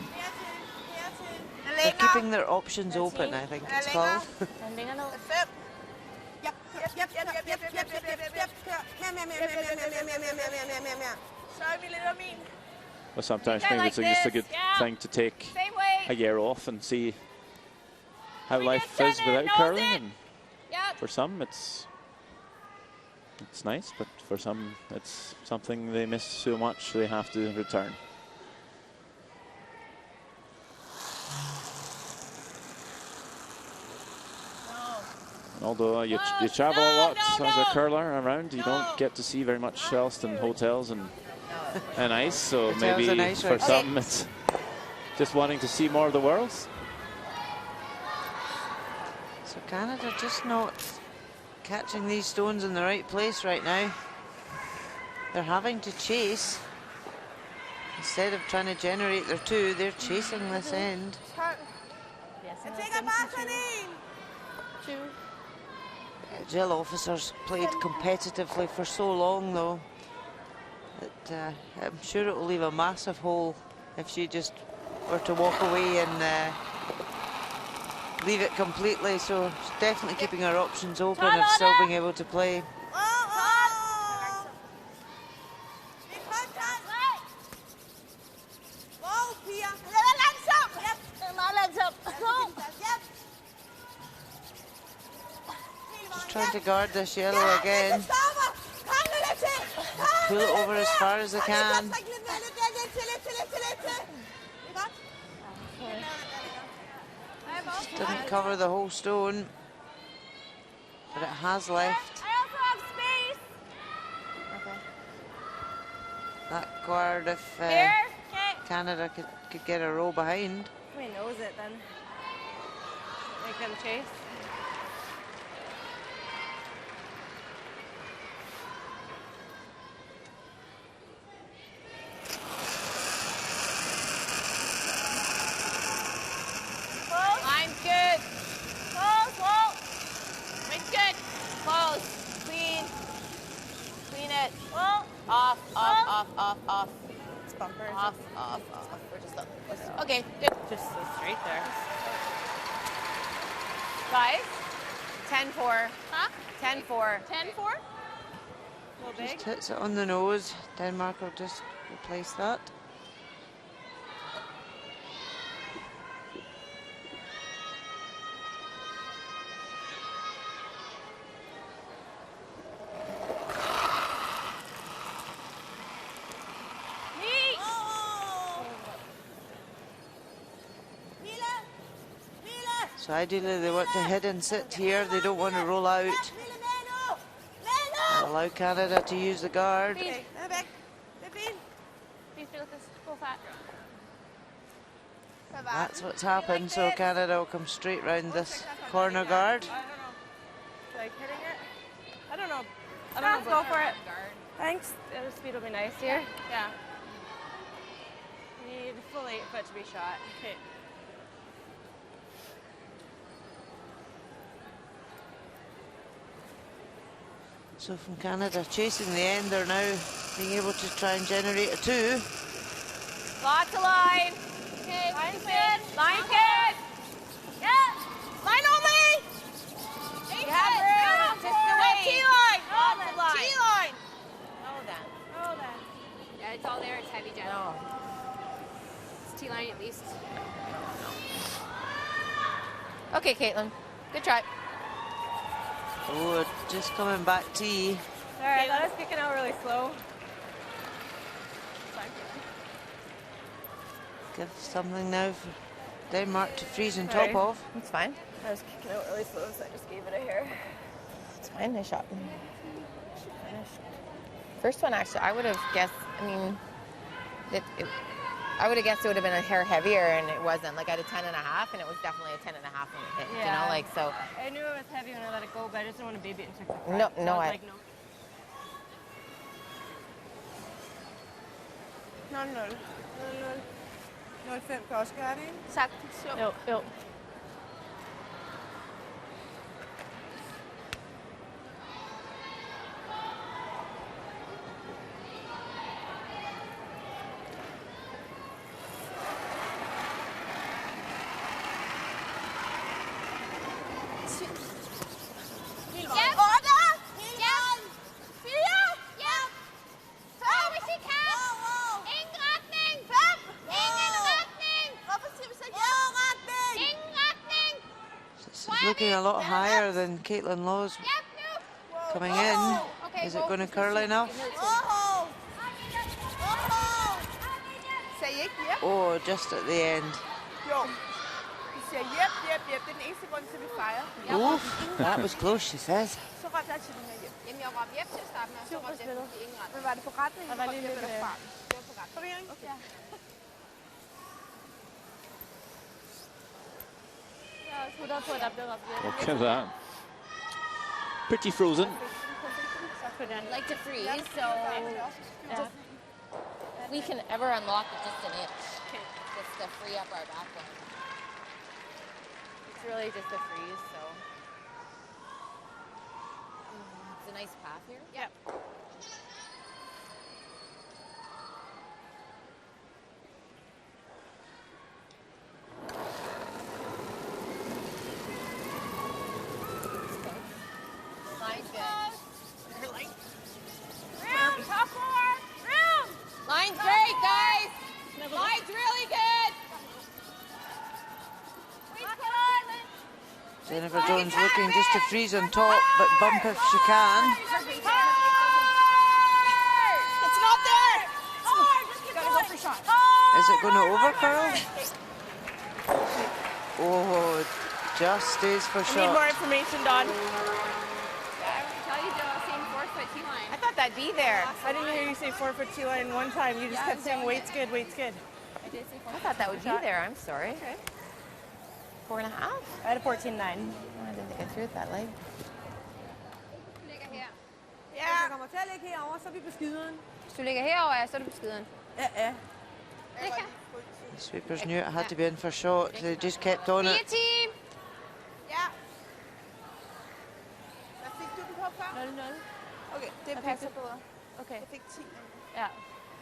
They're keeping their options open, I think it's called. Well, sometimes maybe it's just a good thing to take a year off and see how life is without curling. And for some, it's nice, but for some, it's something they miss so much they have to return. Although you travel a lot as a curler around, you don't get to see very much else than hotels and ice. So Hotels maybe and ice for rinks. some it's just wanting to see more of the worlds. So Canada just not catching these stones in the right place right now. They're having to chase. Instead of trying to generate their two, they're chasing this end. Jill officers played competitively for so long though that I'm sure it will leave a massive hole if she just were to walk away and leave it completely. So she's definitely keeping her options open of still being able to play. Just trying to guard this yellow again. Pull it over as far as they can. Just didn't cover the whole stone, but it has left. I also have space. Okay. That guard if Here. Okay. Canada could get a row behind. We knows it then. Make them chase. Line's good. Close, Walt. Line's good. Close. Clean. Clean it. Walt. Off. It's bumper. Off. We're just up. Okay, good. Just so straight there. Guys. 10-4. Huh? 10-4. 10-4? Just hits it on the nose. Denmark will just replace that. So ideally they want to hit and sit here. They don't want to roll out. Allow Canada to use the guard. That's what's happened. So Canada will come straight round this corner guard. Like hitting it? I don't know. Let's go for it. Thanks. The speed will be nice here. Yeah. Need full 8 foot to be shot. Okay. So from Canada chasing the end, they're now being able to try and generate a two. Lots of line. Okay. Line's good. Line's good. Yeah. Line only. You have room. Just the way. T-line. Lots of line. T-line. Oh, then. Yeah, it's all there. It's heavy, Jen. No. It's T-line at least. Okay, Caitlin. Good try. Oh, just coming back T. All right, let us kicking out really slow. Give something now for Denmark to freeze on top of. It's fine. I was kicking out really slow, so I just gave it a hair. It's fine. Nice shot. First one, actually, I would have guessed. I mean, I would have guessed it would have been a hair heavier, and it wasn't. Like I had a 10.5, and it was definitely a 10.5 when it hit. Yeah. You know, like so. I knew it was heavy when I let it go, but I just didn't want to baby it and check the front. No, so no, I was I- like, no. Sakta. Jo. Looking a lot higher than Caitlin Lawes coming in. Is it going to curl enough? Oh, just at the end. siger, jep, jep, jep. Det er den eneste grund til, at vi fejrer. Oof, that was close, she says. Så råbte jeg til den her jep. Jamen, jeg råbte hjem til at starte med, og så Super råbte jeg spillet. til ingen ret. Men var det på retning? Der var lige lidt, Det var på retning. Forvirring? Okay. Ja. Jeg er også 100 på, at der blev råbt hjem. Look at that. Pretty frozen. Så på den. I like to freeze, so Ja. we can ever unlock it just an inch. Just to free up our backbone. It's really just a freeze, so. It's a nice path here. Ja. Line's good. Room, top four. Room. Line's great, guys. Line's really good. Jennifer Jones looking just to freeze on top, but bump if she can. It's not there. Gotta go for shot. Is it going to overcurl? Oh, just stays for I need more shot. information, Dawn. I thought that'd be there. I didn't hear you say 4-foot T-line one time. You just kept saying weight's good, weight's good. I thought that would be there. I'm sorry. 4.5? I had a 14.9. Oh, I didn't think I threw it that late. Ja. Jeg kommer til at ligge herovre, så er vi på skyderen. Hvis du ligger herovre, så er du på skideren. Ja, ja. Sweepers knew it had to be in for shot. They just kept on it. team! Ja. Hvad fik du den på før? 0-0. Okay, det fik passer du? bedre. Okay. Jeg fik 10. Ja.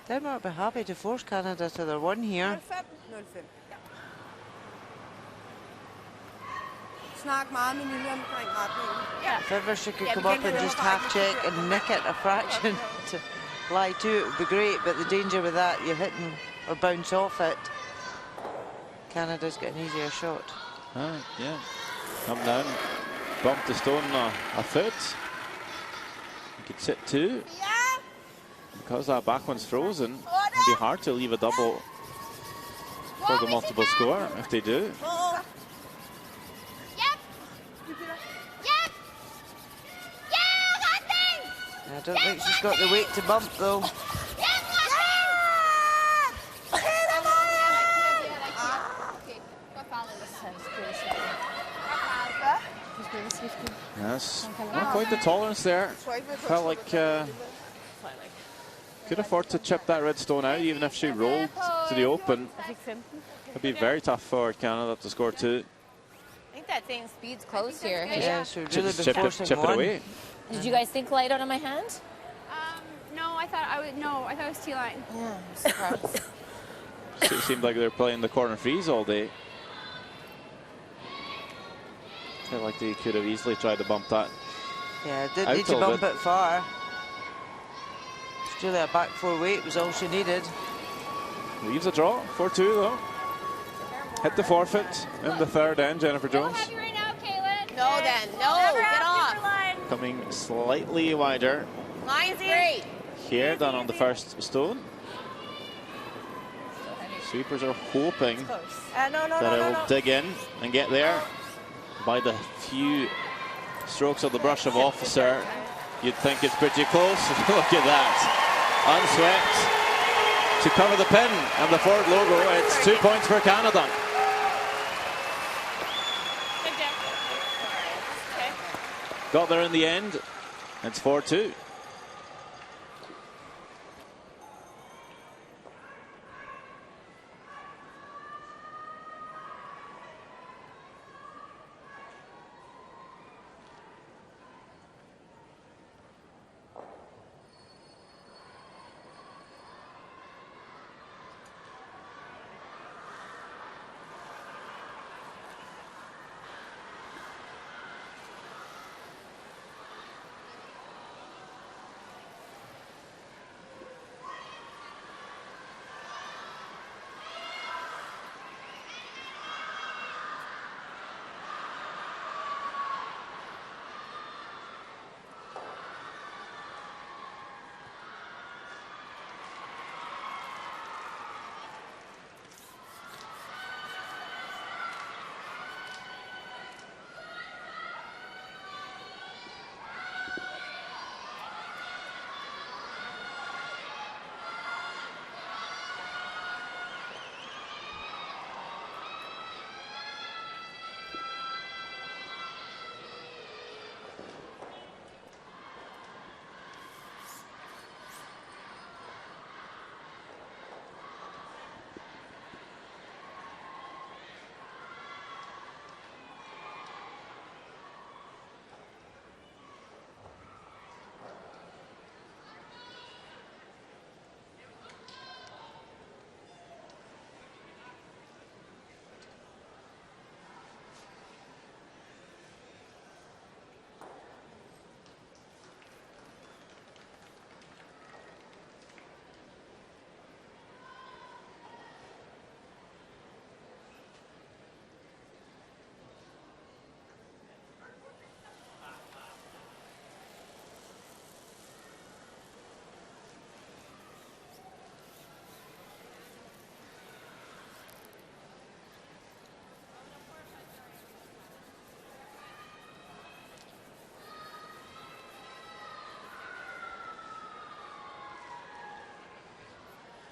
Denmark will be happy to force Canada to their one here. 05. 0-5. Ja. Snak meget med Lille omkring retningen. Ja. If ever she could Yeah, come we up can and do just it. half check and nick it a fraction to fly to, it would be great. But the danger with that, you hit or bounce off it. Canada's got an easier shot. Yeah. Come down, bump the stone a foot. You could sit two. Ja. Because that back one's frozen, it'll be hard to leave a double for the multiple score if they do. Yep! Yep! Yeah, got things! I don't think she's got the weight to bump though. Yep, got Yes, not quite the tolerance there. Felt like could afford to chip that red stone out even if she rolled to the open. Jeg fik 15. It'd be very tough for Canada to score two. I think that thing speed's close here. Yeah, so Should really just been chip forcing it one. away. Did you guys think light out of my hand? No, I thought it was T-line. Yeah, I'm surprised. So it seemed like they were playing the corner freeze all day. Felt like they could have easily tried to bump that. Yeah, didn't Out need to a bump bit. it far. Australia back four weight was all she needed. Leaves a draw, 4-2 though. Hit the forfeit in the third end, Jennifer Jones. Right now, Kaylin. No, then. No, get off. Coming slightly wider Line's great. here than on the first stone. Sweepers are hoping No, no, that no, it no, will no. dig in and get there. By the few strokes of the brush of Officer, you'd think it's pretty close. Look at that. Unswept to cover the pin and the Ford logo. It's 2 points for Canada. Good job. Okay. Got there in the end. It's 4-2.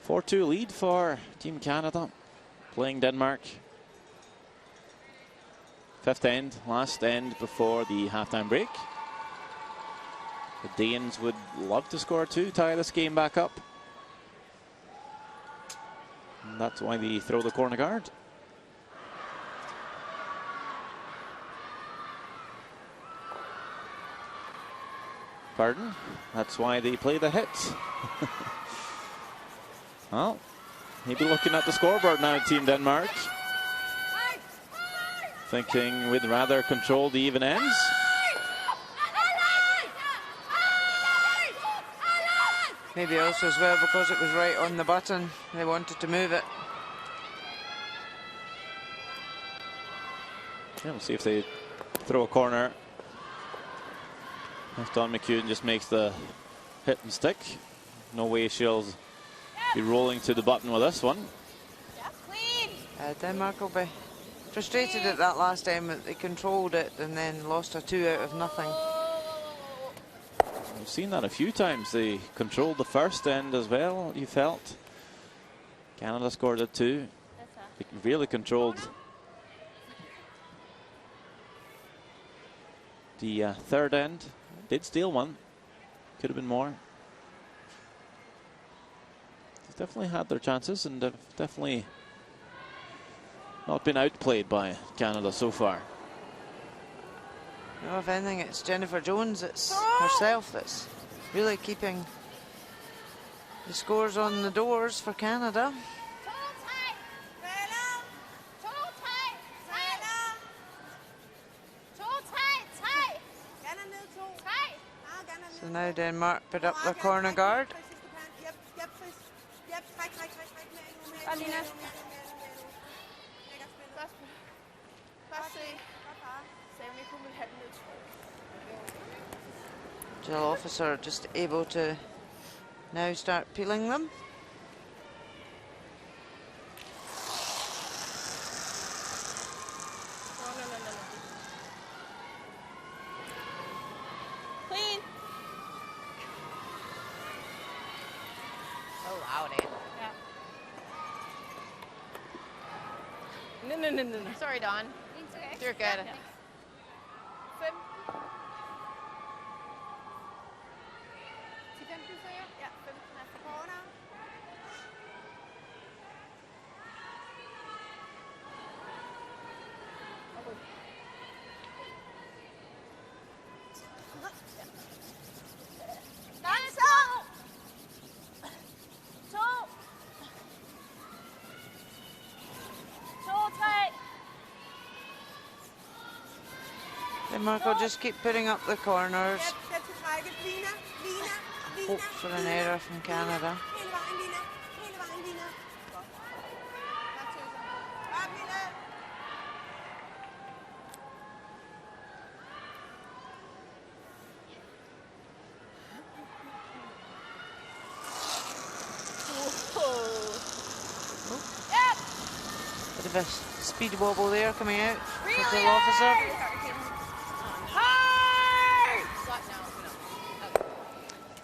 4-2 lead for Team Canada, playing Denmark. Fifth end, last end before the halftime break. The Danes would love to score two, tie this game back up. And that's why they throw the corner guard. Pardon? That's why they play the hits. Well, maybe looking at the scoreboard now, Team Denmark. Thinking we'd rather control the even ends. Maybe also as well because it was right on the button, they wanted to move it. Yeah, we'll see if they throw a corner. If Dawn McEwen just makes the hit and stick. No way she'll be rolling to the button with this one. Denmark will be frustrated at that last time that they controlled it and then lost a 2 out of nothing. We've seen that a few times. They controlled the first end as well, you felt. Canada scored a 2. They really controlled the third end. Did steal one. Could have been more. They've definitely had their chances and have definitely not been outplayed by Canada so far. No, if anything, it's Jennifer Jones, it's herself that's really keeping the scores on the doors for Canada. So now Denmark put up the corner guard. Jill Officer just able to now start peeling them. Clean. So loud, eh? Yeah. No. Sorry, Dawn. You're good. Yeah. Fem. Ja, 15 efter corner. Denmark will just keep putting up the corners. Hope for an error from Canada. Bit of a speed wobble there coming out for Jill Officer.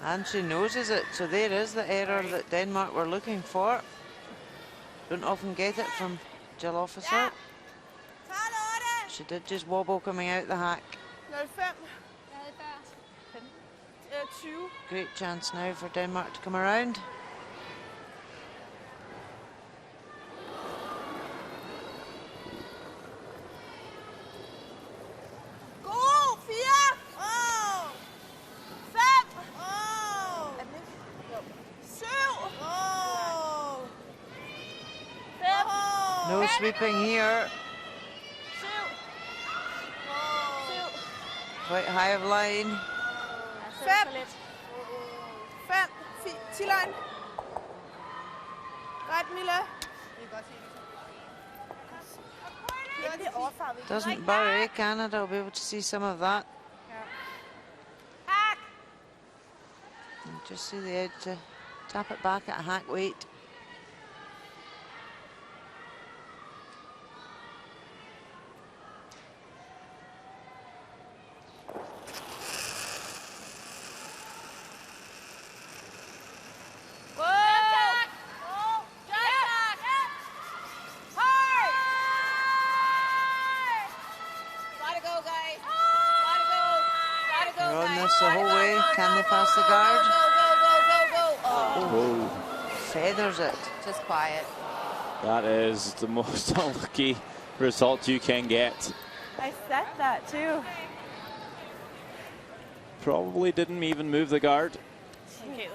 And she notices it, so there is the error that Denmark were looking for. Don't often get it from Jill Officer. She did just wobble coming out the hack. 20. Great chance now for Denmark to come around. No sweeping here. Quite high of line. 10 line. Ret, Mille. Doesn't bury. Canada will be able to see some of that. And just see the edge to tap it back at a hack weight. the whole way. Can they pass the guard? Oh, Feathers it. Just quiet. that is the most unlucky result you can get. I said that too. Probably didn't even move the guard. Caitlin.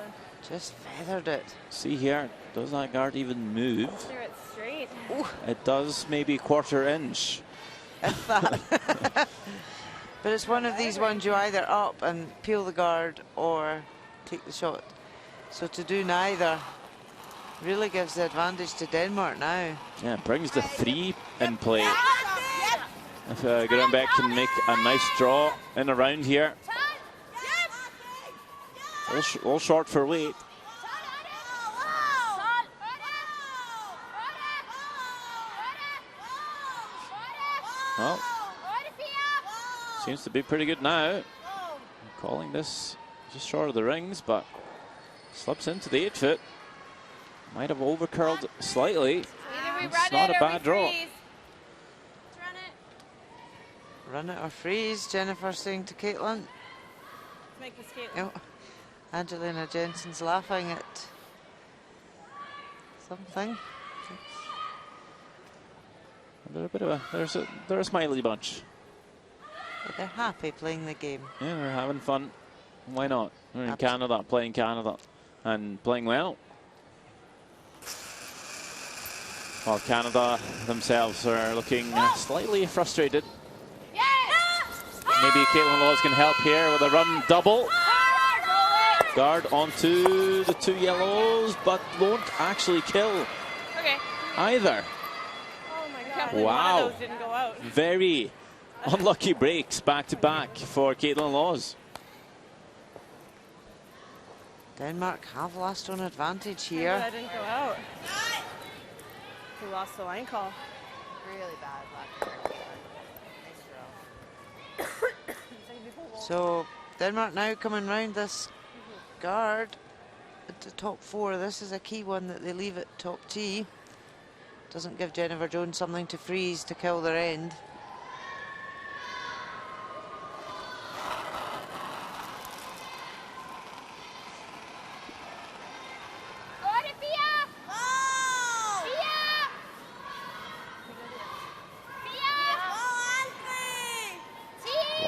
Just feathered it. See here, does that guard even move? Clear it straight. It does, maybe quarter inch. If that. But it's one of these ones you either up and peel the guard or take the shot. So to do neither really gives the advantage to Denmark now. Yeah, brings the 3 in play. If Grönbeck can make a nice draw in a round here. All short for weight. Well, seems to be pretty good now. Calling this just short of the rings, but slips into the 8-foot. Might have overcurled slightly. It's not a bad draw. Run it or freeze, Jennifer saying to Caitlin. Make this Caitlin. Oh, Angelina Jensen's laughing at something. They're a bit of they're a smiley bunch. But they're happy playing the game. Yeah, they're having fun. Why not? We're in Canada, playing Canada, and playing well. While Canada themselves are looking slightly frustrated. Maybe Caitlin Laws can help here with a run double. Guard onto the 2 yellows, but won't actually kill either. Oh my God. Wow. One of those didn't go out. Very unlucky breaks back to back for Caitlin Laws. Denmark have last on advantage That here. didn't go out. We lost the line call. Really bad luck. Nice throw. So Denmark now coming round this guard at the top 4. This is a key one that they leave at top tee. Doesn't give Jennifer Jones something to freeze to kill their end.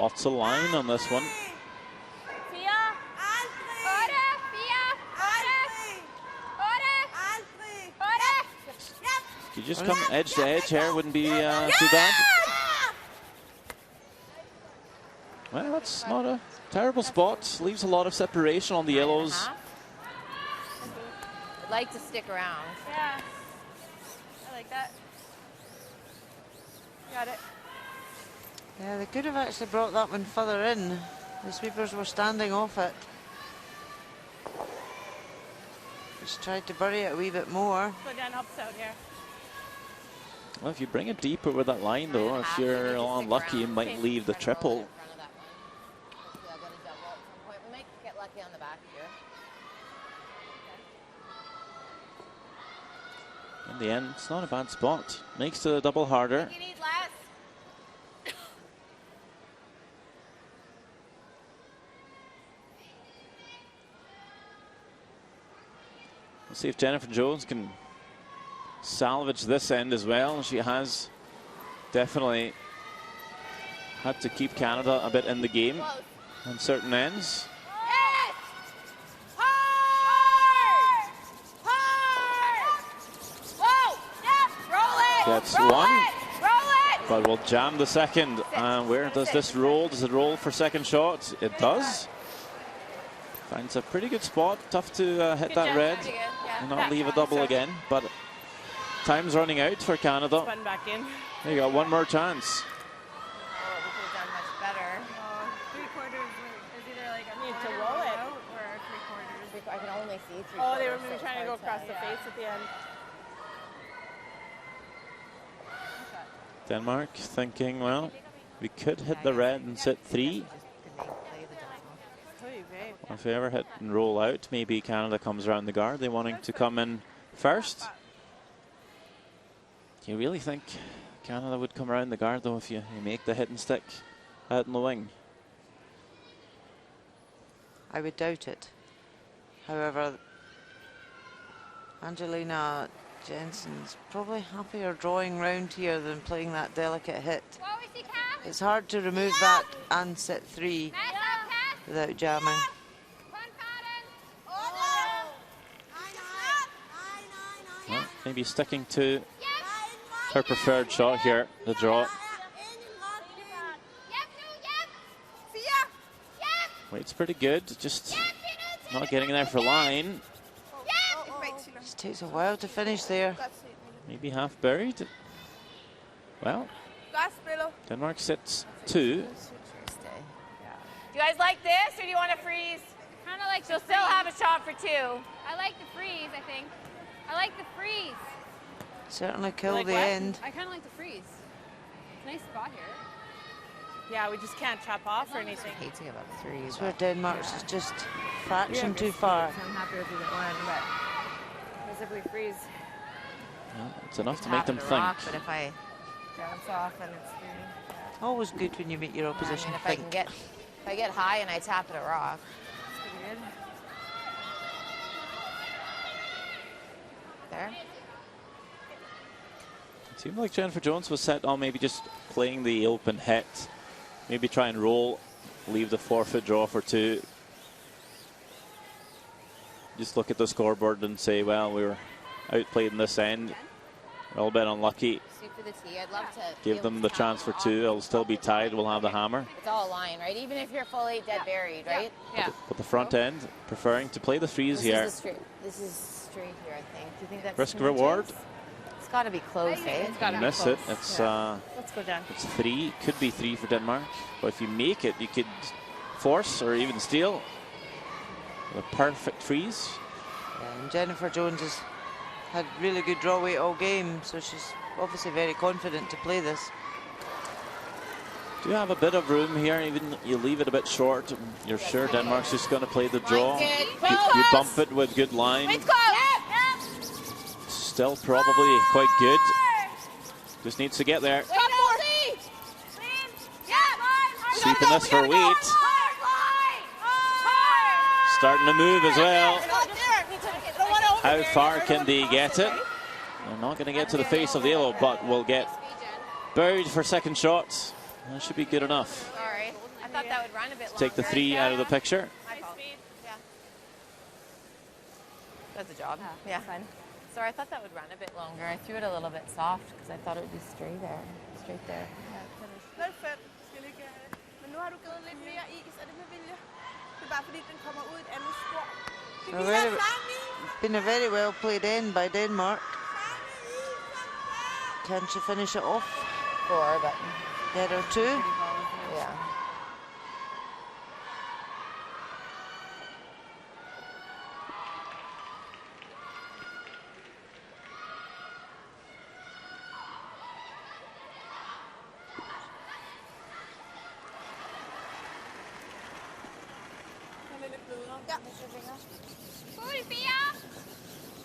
Lots of line on this one. You just come edge to edge here, wouldn't be too bad. Well, that's not a terrible spot. Leaves a lot of separation on the yellows. I'd like to stick around. Yeah. I like that. Got it. Yeah, they could have actually brought that one further in. The sweepers were standing off it. Just tried to bury it a wee bit more. Go down ups out here. Well, if you bring it deeper with that line, though, if you're unlucky, you might leave the triple. We might get lucky on the back here. In the end, it's not a bad spot. Makes the double harder. Let's see if Jennifer Jones can salvage this end as well. She has definitely had to keep Canada a bit in the game on certain ends. Gets one, but will jam the second. And where does this roll? Does it roll for second shot? It does. Finds a pretty good spot. Tough to hit that red and not leave a double again. But time's running out for Canada. Button back in. You got one more chance. Oh, we could have done much better. Three-quarters is either like a need to roll it or three-quarters. I can only see 3/4. Oh, they were maybe trying to go across the face at the end. Denmark thinking, well, we could hit the red and sit 3. If we ever hit and roll out, maybe Canada comes around the guard. They wanting to come in first. Do you really think Canada would come around the guard, though, if you make the hit and stick out in the wing? I would doubt it. However, Angelina Jensen's probably happier drawing round here than playing that delicate hit. It's hard to remove that and set 3 without jamming. Well, maybe sticking to her preferred shot here, the draw. Weight's pretty good, just not getting there for line. It takes a while to finish there. Maybe half buried. Well, Denmark sits 2. Do you guys like this, or do you want to freeze? Kind of like She'll still have a shot for 2. I like the freeze, I think. I like the freeze. Certainly kill Like the what? end. I kind of like the freeze. It's a nice spot here. Yeah, we just can't chop off or anything. I hate to give up 3. That's where Denmark's is just fraction too far. So I'm happier if we get 1, but because if we freeze, Well, it's enough to make them think. Rock, but if I, bounce off and it's 3. Always good when you make your opposition if I think. can if I get high and I tap it a rock. It's pretty good. There. It seemed like Jennifer Jones was set on maybe just playing the open hit. Maybe try and roll, leave the forfeit draw for 2. Just look at the scoreboard and say, well, we were outplayed in this end. A little bit unlucky. Suit for the tee. I'd love to Give them the chance for 2. It'll still be tied. We'll have the hammer. It's all a line, right? Even if you're fully dead buried, right? Yeah. But the front end, preferring to play the freeze here. This is straight here, I think. Do you think that's Risk too reward. much? It's got to be close, eh? It's got to be Miss close. it. It's Let's go down. it's 3. Could be 3 for Denmark. But if you make it, you could force or even steal. The perfect freeze. And Jennifer Jones has had really good draw weight all game, so she's obviously very confident to play this. Do you have a bit of room here? Even you leave it a bit short. You're sure Denmark's just going to play the draw. You bump it with good line. Still probably quite good. Just needs to get there. Sweeping this for weight. Starting to move as well. How far can they get it? They're not going to get to the face of the yellow, but will get buried for second shots. That should be good enough. Sorry. I thought that would run a bit longer. Take the 3 out of the picture. My fault. Yeah. That's a job. Yeah. Fine. Sorry, I thought that would run a bit longer. I threw it a little bit soft because I thought it would be straight there. Straight there. Den 5 skal ligge. Men nu har du givet lidt mere is, er det med vilje? Det er bare fordi, den kommer ud i et andet spor. Kan vi have flange? Been a very well played end by Denmark. Can she finish it off? 4, but Dead or 2? yeah.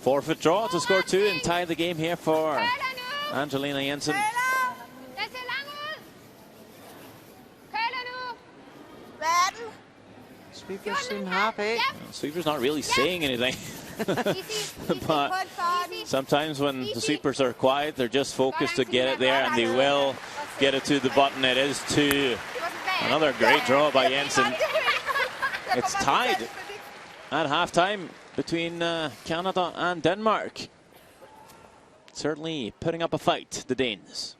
Forfeit draw to score 2 and tie the game here for Angelina Jensen. Sweepers seem happy. Sweeper's not really saying anything. But sometimes when the sweepers are quiet, they're just focused to get it there, and they will get it to the button. It is 2. Another great draw by Jensen. It's tied at halftime between Canada and Denmark. Certainly putting up a fight, the Danes.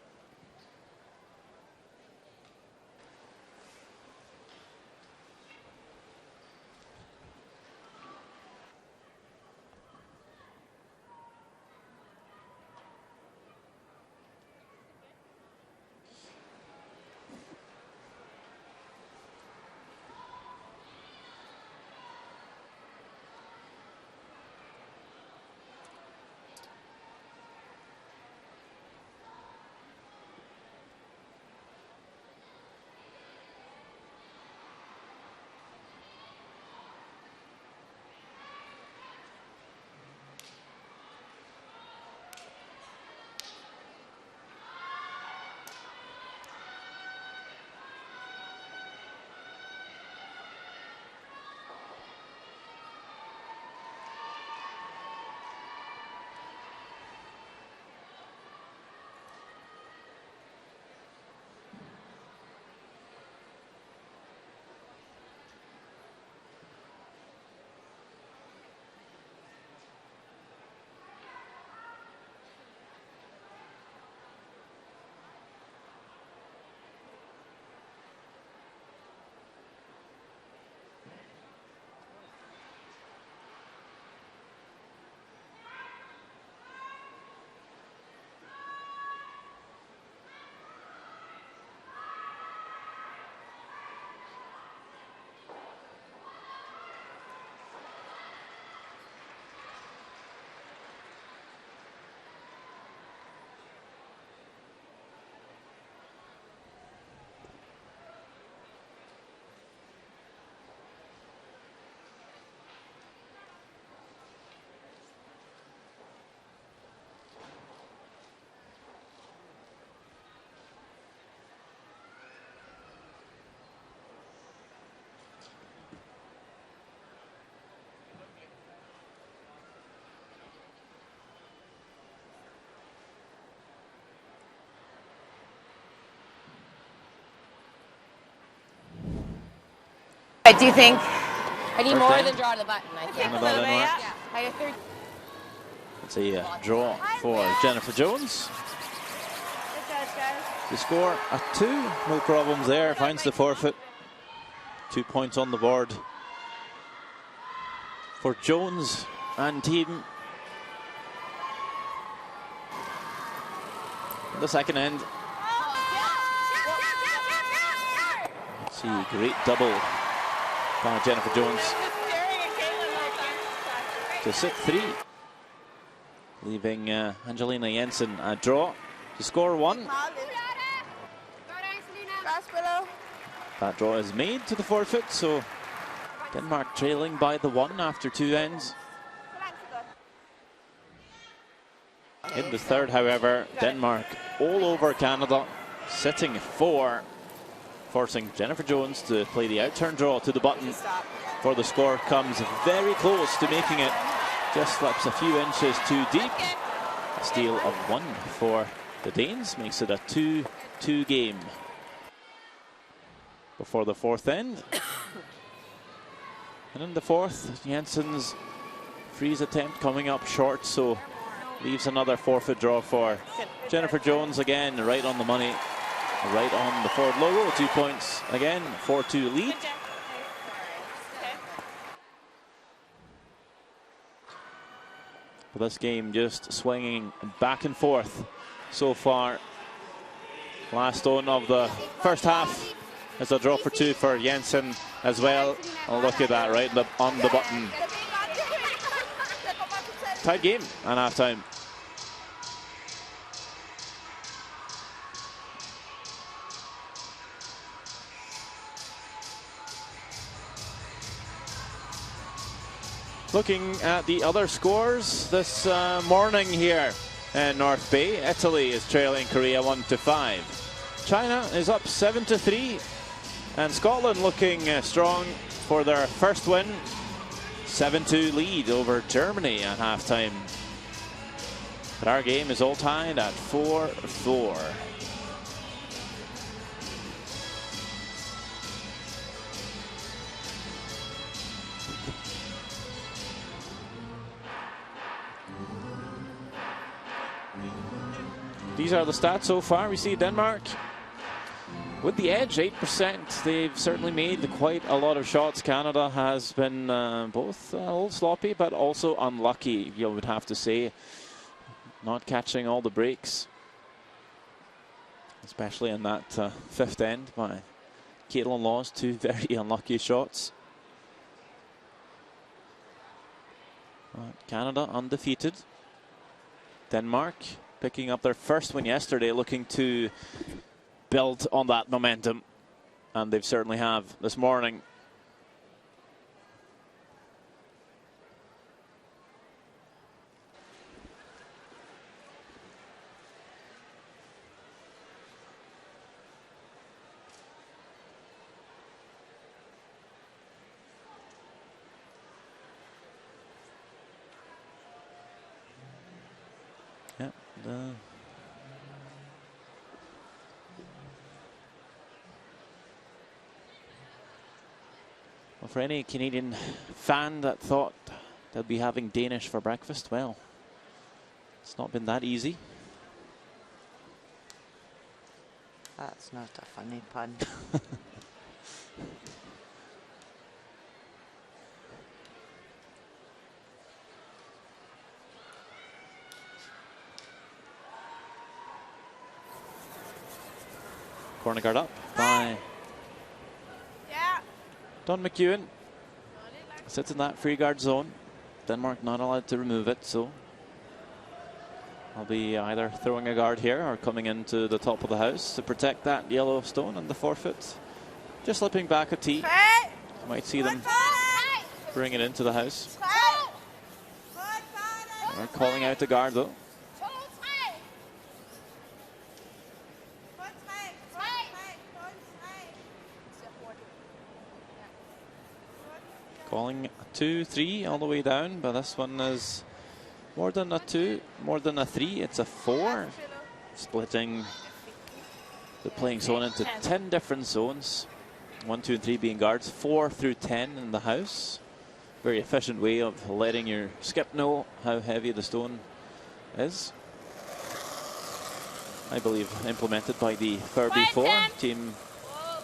Do you think? I need more than draw to the button, I think. It's a draw for Jennifer Jones. To score a 2, no problems there, finds the forfeit. 2 points on the board for Jones and team. The second end. See, great double by Jennifer Jones to sit 3, leaving Angelina Jensen a draw to score 1. That draw is made to the forfeit, so Denmark trailing by the 1 after 2 ends. In the third, however, Denmark all over Canada, sitting 4, forcing Jennifer Jones to play the outturn draw to the button, for the score comes very close to making it, just slips a few inches too deep. A steal of 1 for the Danes makes it a 2-2 game before the fourth end. And in the fourth, Jensen's freeze attempt coming up short, so leaves another forfeit draw for Jennifer Jones. Again, right on the money, right on the Ford logo. 2 points again, 4-2 lead. But this game just swinging back and forth so far. Last stone of the first half is a draw for 2 for Jensen as well. Oh, look at that, right on the button. Tied game and half time. Looking at the other scores this morning here in North Bay, Italy is trailing Korea 1-5. China is up 7-3, and Scotland looking strong for their first win. 7-2 lead over Germany at halftime. But our game is all tied at 4-4. These are the stats so far. We see Denmark with the edge, 8%. They've certainly made quite a lot of shots. Canada has been both a little sloppy, but also unlucky, you would have to say. Not catching all the breaks, especially in that fifth end by Caitlin Laws. 2 very unlucky shots. Canada undefeated. Denmark picking up their first win yesterday, looking to build on that momentum, and they certainly have this morning. Yeah. Well, for any Canadian fan that thought they'll be having Danish for breakfast, well, it's not been that easy. That's not a funny pun. Corner guard up by Don McEwen. Sits in that free guard zone. Denmark not allowed to remove it, so I'll be either throwing a guard here or coming into the top of the house to protect that yellow stone and the forfeit. Just slipping back a tee. You might see them bring it into the house. They're calling out the guard though. Calling a 2-3 all the way down, but this one is more than a 2, more than a 3, it's a 4. Splitting the playing zone into 10 different zones. 1, 2, and 3 being guards. 4 through 10 in the house. Very efficient way of letting your skip know how heavy the stone is. I believe implemented by the Furby 4 team,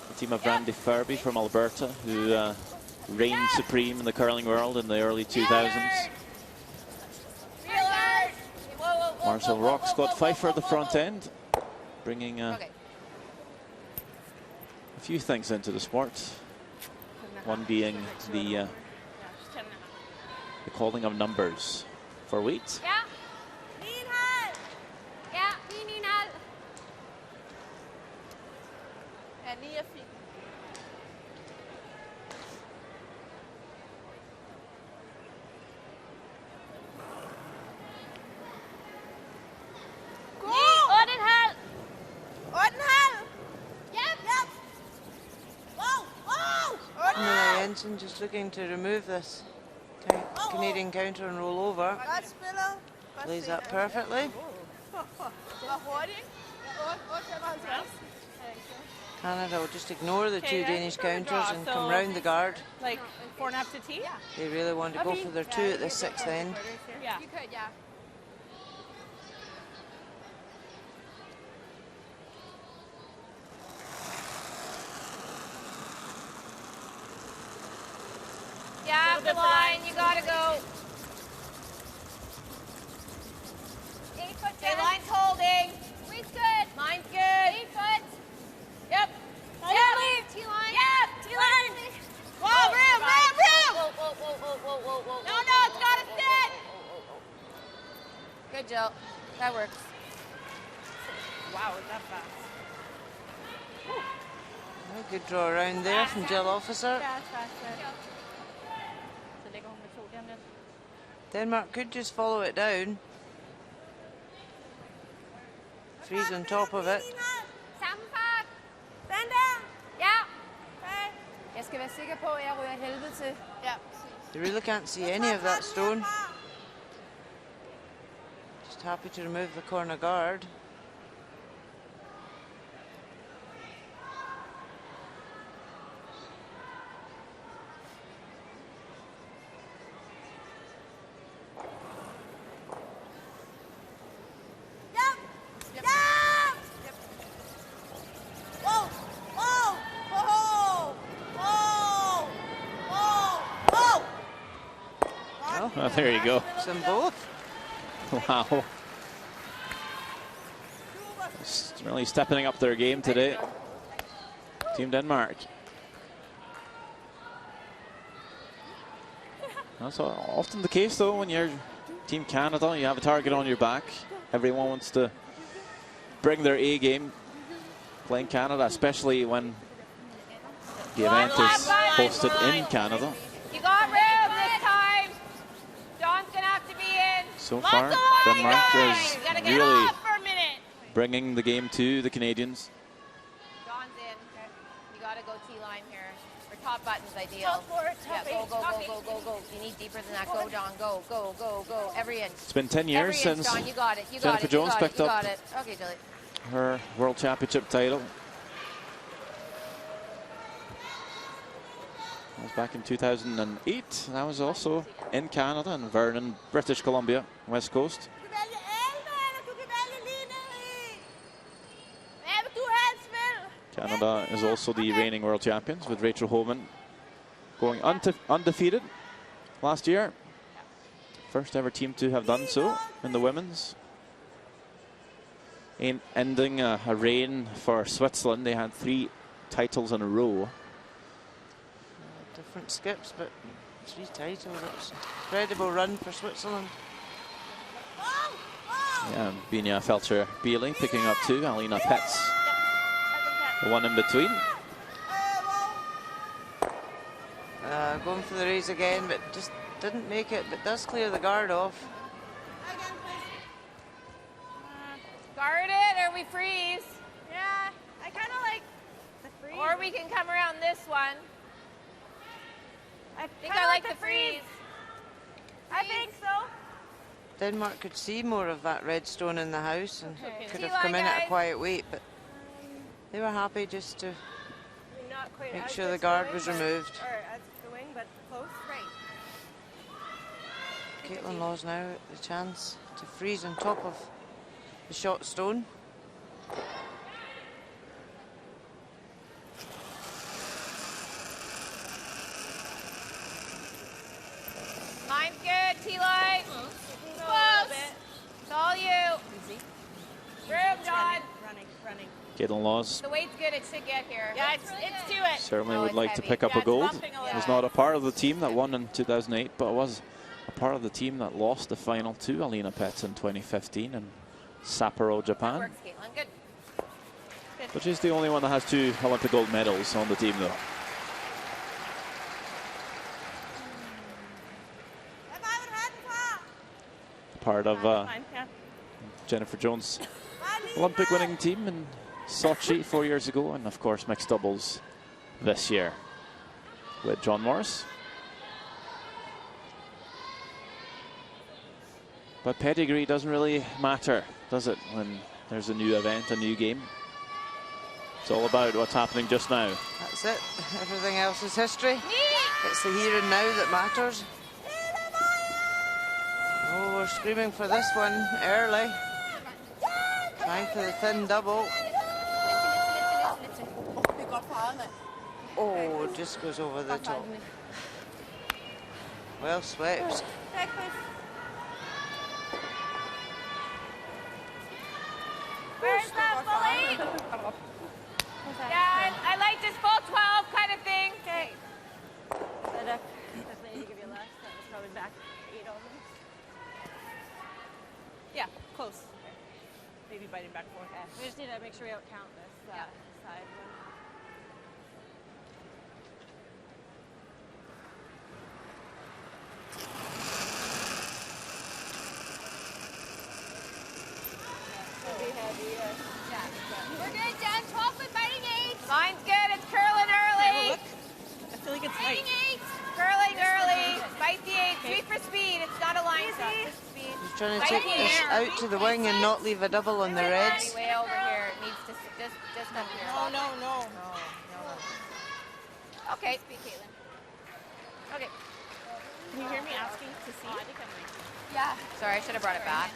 the team of Randy Furby from Alberta, who reigned supreme in the curling world in the early 2000s. Marcel Rock, Scott Pfeiffer at the front end, bringing a few things into the sport. One being the calling of numbers for weight. Jensen just looking to remove this Canadian counter and roll over. Plays that perfectly. Canada will just ignore the two Danish counters and come round the guard. Like 4.5 to tee? They really want to go for their 2 at the 6th end. Yeah. You could, yeah. Yeah, the line, you gotta go. 8 foot. Okay, line's holding. Weight's good. Mine's good. 8 foot. Yep. Yep. T-line. Yep. T-line. Whoa, room. Whoa. No, it's gotta sit. Good, Jill. That works. Wow, is that fast? A good draw around there from Jill Officer. Denmark could just follow it down. Freeze on top of it. Jeg skal være sikker på, at jeg ryger helvede til. Ja. You really can't see any of that stone. Just happy to remove the corner guard. Oh, there you go. Some both. Wow. Just really stepping up their game today. Team Denmark. That's often the case, though, when you're Team Canada. You have a target on your back. Everyone wants to bring their A game. Playing Canada, especially when the event is hosted in Canada. You got room this time. John's gonna have to be in. So far, Denmark is really bringing the game to the Canadians. John's in. You gotta go T-line here. Or top button's ideal. Yeah, go. You need deeper than that. Go, John. Go. Every inch. It's been 10 years since John, you got it. Jennifer Jones picked up Okay, Julie. her World Championship title. That was back in 2008. That was also in Canada, in Vernon, British Columbia, West Coast. Canada is also the reigning world champions, with Rachel Homan going undefeated last year. First ever team to have done so in the women's. Ending a reign for Switzerland. They had 3 titles in a row. Different skips, but 3 titles. It's an incredible run for Switzerland. Yeah, Binia Felcher-Beely picking up 2. Alina Petz, the one in between. Going for the raise again, but just didn't make it, but does clear the guard off. Guard it or we freeze. Yeah, I kind of like the freeze. Or we can come around this one. I think I like the freeze. I think so. Denmark could see more of that red stone in the house and could have T-line, come in at a guys. quiet weight, but they were happy just to not quite Make as sure the this guard wing, was but- removed. Or as the wing, but close. Right. Caitlin Laws now the chance to freeze on top of the shot stone. Line's good, T-line. Close. It's all you. Room, John. Running. Caitlin Laws The weight's good, it should get here. Yeah, it's to it. certainly Oh, would it's like to heavy. pick up Yeah, a it's gold. bumping a little. Was not a part of the team that won in 2008, but was a part of the team that lost the final to Alina Petz in 2015 in Sapporo, Japan. Works, Caitlin. Good. But she's the only one that has 2 Olympic gold medals on the team, though. Part of Fine, yeah. Jennifer Jones' Olympic winning team in Sochi 4 years ago, and of course mixed doubles this year with John Morris. But pedigree doesn't really matter, does it, when there's a new event, a new game? It's all about what's happening just now. That's it. Everything else is history. It's the here and now that matters. Oh, we're screaming for this one early. Trying for the thin double. Oh, just goes over the top. Well swept. Where's that fully? Yeah, I like this full 12 kind of thing. Okay. Definitely need to give you less. That was probably back 8 almost. Yeah, close. Maybe biting back 4. Yeah. We just need to make sure we don't count this side one. We're good, Jen. 12 foot biting 8. Line's good. It's curling early. I feel like it's Biting light. 8. Curling early. Bite the 8. Sweep for speed. It's not a line shot. Just speed. He's trying to take this out to the wing and not leave a double on the reds. Way over here. It needs to just up here. No. Okay. Speed, Caitlin. Okay. Can you hear me asking to see? Yeah. Sorry, I should have brought it back.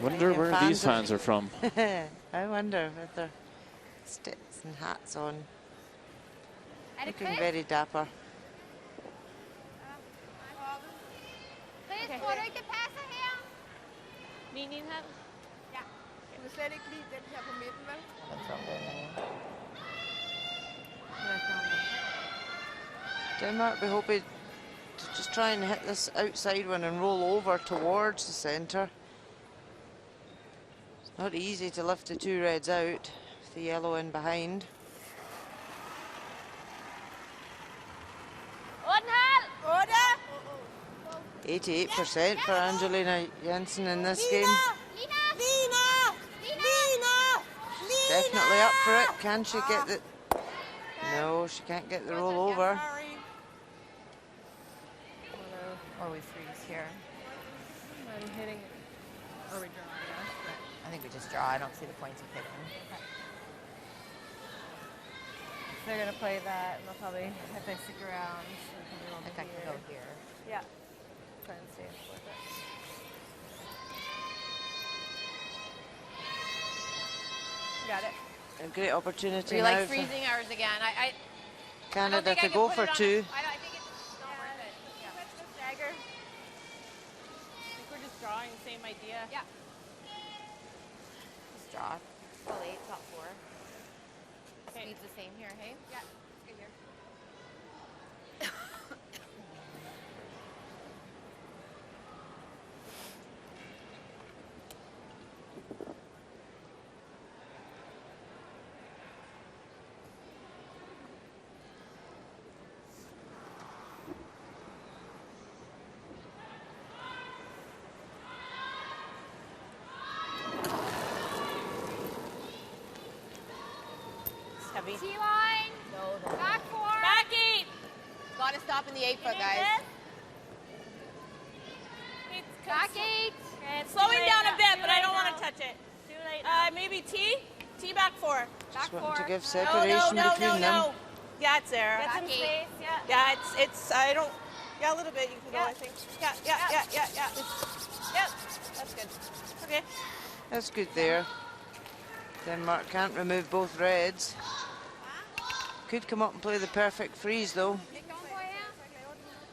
Wonder where these fans are from. I wonder with their sticks and hats on. Looking Adequate? very dapper. Please, får du ikke passe her? Min her? Ja. Du vil slet ikke lide den her på midten, vel? Denmark be hoping to just try and hit this outside one and roll over towards the centre. It's not easy to lift the 2 reds out with the yellow in behind. Ordenhal! 88% for Angelina Jensen in this game. Definitely up for it. Can she get the... No, she can't get the roll over. Or we freeze here. I'm hitting. Or we draw, I think we just draw. I don't see the points of hitting. They're gonna play that, and they'll probably, if they stick around, we can do I think I can go here. Yeah. Try and stay with it. Got it. A great opportunity Do you now like for freezing ours again? I Canada don't think I to can go put for it on 2. I think it's not worth it. Yeah. That's the stagger. I think we're just drawing, same idea. Yeah. Just draw. Full 8, top 4. Okay. Speed's the same here, hey? Yeah. Good here. Heavy. T-line. No. Back 4. Back 8! Gotta stop in the 8 foot, guys. Back 8. It's slowing down a bit, but I don't want to touch it. Too late now. Maybe T? T back 4. Just Back wanting 4. to give separation between them. Yeah, it's there. Get some space, yeah. Yeah, it's, I don't, yeah, a little bit you can go, Yeah. I think. Yeah. Yep, that's good. Okay. That's good there. Denmark can't remove both reds. Could come up and play the perfect freeze though.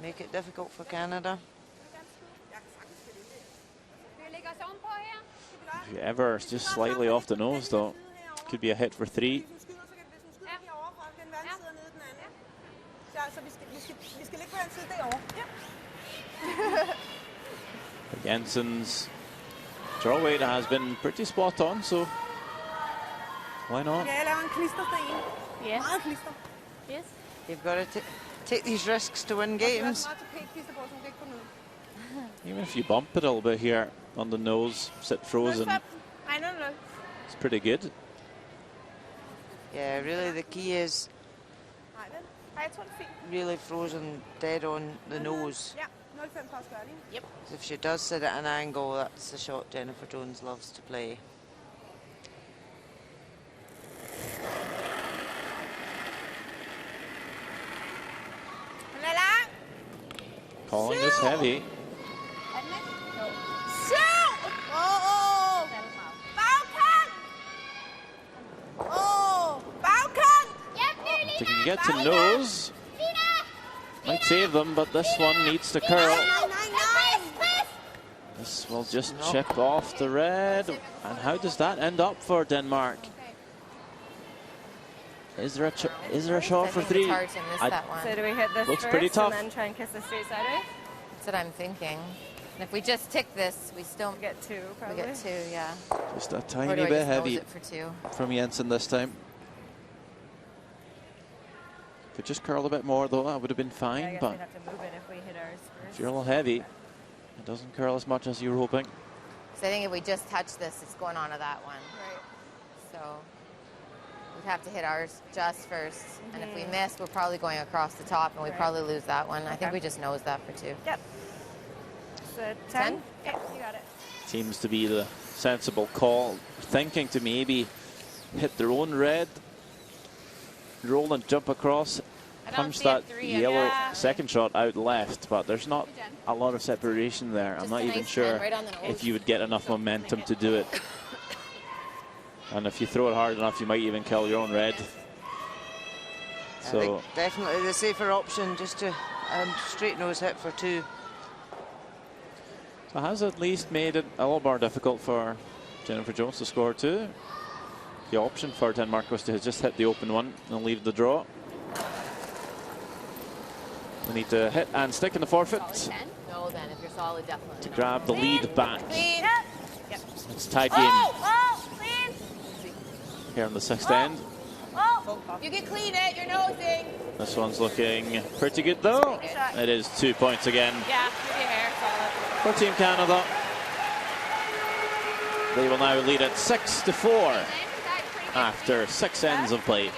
Make it difficult for Canada. If you ever just slightly off the nose though, could be a hit for 3. Ja, så vi skal ligge på den side derovre. But Jensen's draw weight has been pretty spot on, so why not? Ja, jeg laver en klistersten. Yes. Meget klister. Yes. You've got to take these risks to win games. Meget tapetklister på, så hun kan ikke gå ned. Even if you bump it a little bit here on the nose, sit frozen, Ej, no. it's pretty good. Yeah, really the key is Nej, vel? Ej, jeg tror, det er fint. really frozen dead on the nose. Ja, 0,5 pause gør det. Yep. If she does sit at an angle, that's the shot Jennifer Jones loves to play. Den er lang. Calling this heavy. Er den ikke? Jo. 7! Åh! Bagkant! Bagkant! If they can get to nose, might save them, but this one needs to curl. This will just chip off the red. And how does that end up for Denmark? Is there a shot for I think 3? it's hard to miss that one. So do we hit this Looks first pretty tough. and then try and kiss the straight sideways? That's what I'm thinking. And if we just tick this, we still We get 2, we probably. get 2, yeah. Just a Or tiny do I bit just nose heavy it for 2? from Jensen this time. If it just curled a bit more though, that would have been Yeah, I fine, guess but we'd have to move it if we hit ours first. if you're a little heavy, it doesn't curl as much as you were hoping. So I think if we just touch this, it's going onto that one. Right. So we'd have to hit ours just first. And if we miss, we're probably going across the top, and we probably lose that one. I think we just nose that for 2. Yep. So 10? 10? Yeah, you got it. Seems to be the sensible call. Thinking to maybe hit their own red, roll and jump across, punch that yellow second shot out left, but there's not a lot of separation there. I'm Just not a even nice sure hand right on the nose. if you would get enough momentum to do it. And if you throw it hard enough, you might even kill your own red. I So think definitely the safer option, just to straight nose hit for 2. So has at least made it a little more difficult for Jennifer Jones to score 2. The option for Denmark was to just hit the open one and leave the draw. We need to hit and stick in the forfeit No, then. If you're solid, definitely. to grab the lead back. Clean. It's a tied game Clean. here on the 6th end. You can clean it, you're nosing. This one's looking pretty good though. It is 2 points again Yeah, with your hair, solid. for Team Canada. They will now lead at 6-4 after 6 ends of play. 10-1.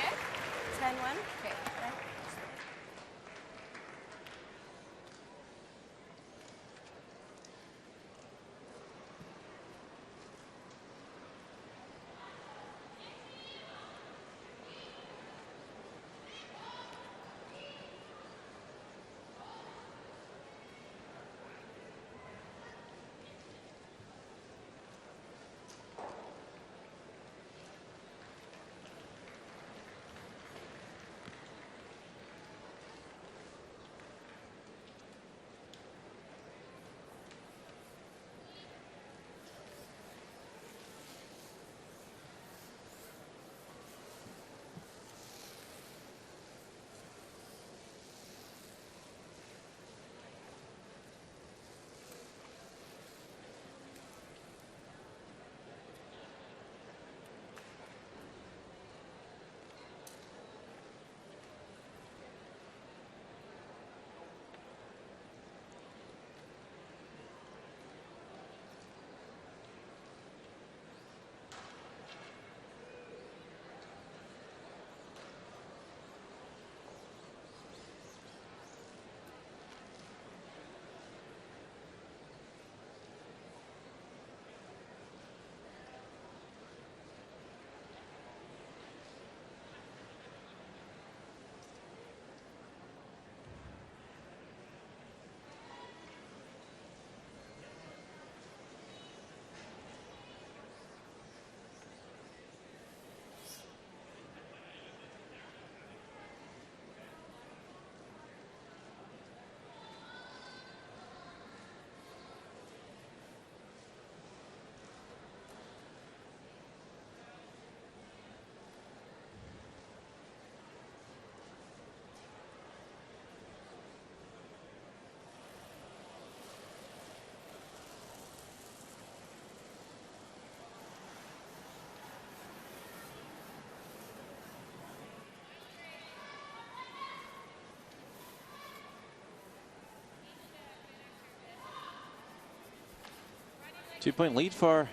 2-point lead for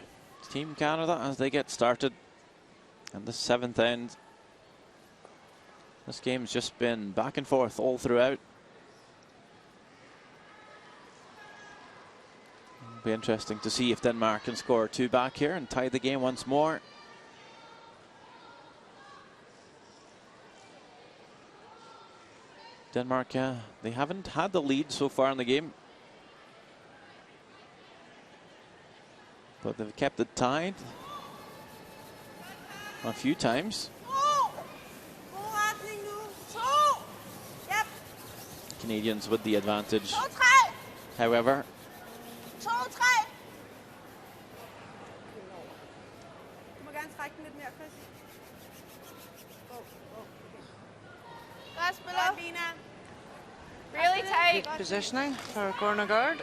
Team Canada as they get started. And the 7th end. This game's just been back and forth all throughout. It'll be interesting to see if Denmark can score 2 back here and tie the game once more. Denmark, they haven't had the lead so far in the game, but they've kept it tied a few times. Canadians with the advantage, however. Really tight. Good positioning for a corner guard.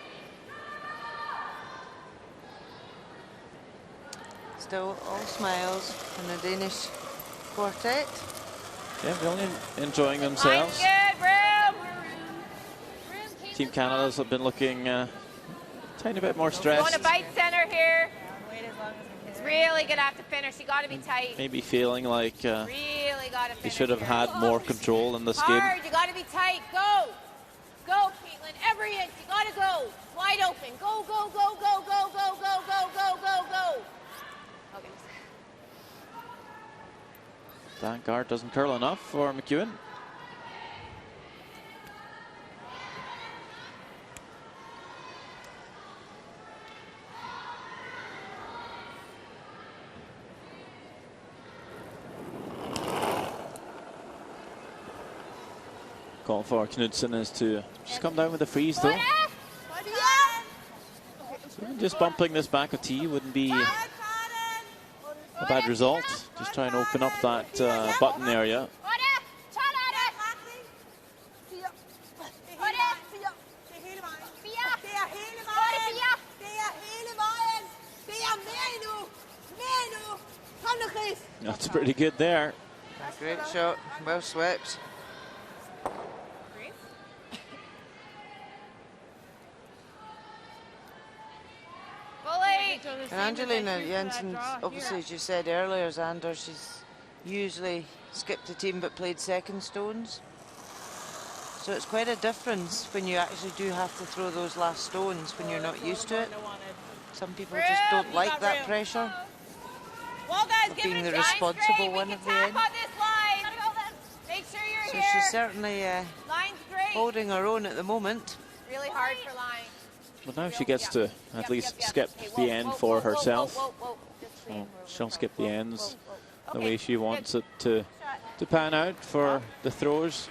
Still all smiles in the Danish quartet. Yeah, really enjoying themselves. Line's good, room. Team Canada's been looking a tiny bit more Going stressed. to bite center here. It's really gonna have to finish. You got to be tight. Maybe feeling like Really got to finish. they should have here. had more control in this game. Hard. You got to be tight. Go, go, Caitlin. Every inch. You got to go. Wide open. Go, go, go, go, go, go, go, go, go, go, go. Okay. That guard doesn't curl enough for McEwen. Call for Knudsen is to just come down with the freeze though. So just bumping this back a tee wouldn't be a bad result. Just try and open up that button area. That's pretty good there. Great shot, well swept. And Angelina Jensen, obviously, as you said earlier, Xander, she's usually skipped a team but played second stones. So it's quite a difference when you actually do have to throw those last stones when you're not used to it. Some people just don't like that pressure of being the responsible one at the end. Make sure you're So here. she's certainly Line's great. holding her own at the moment. Really hard for line. But now she gets to at least skip the end for herself. Well, she'll skip the ends the way she wants it to pan out for the throws.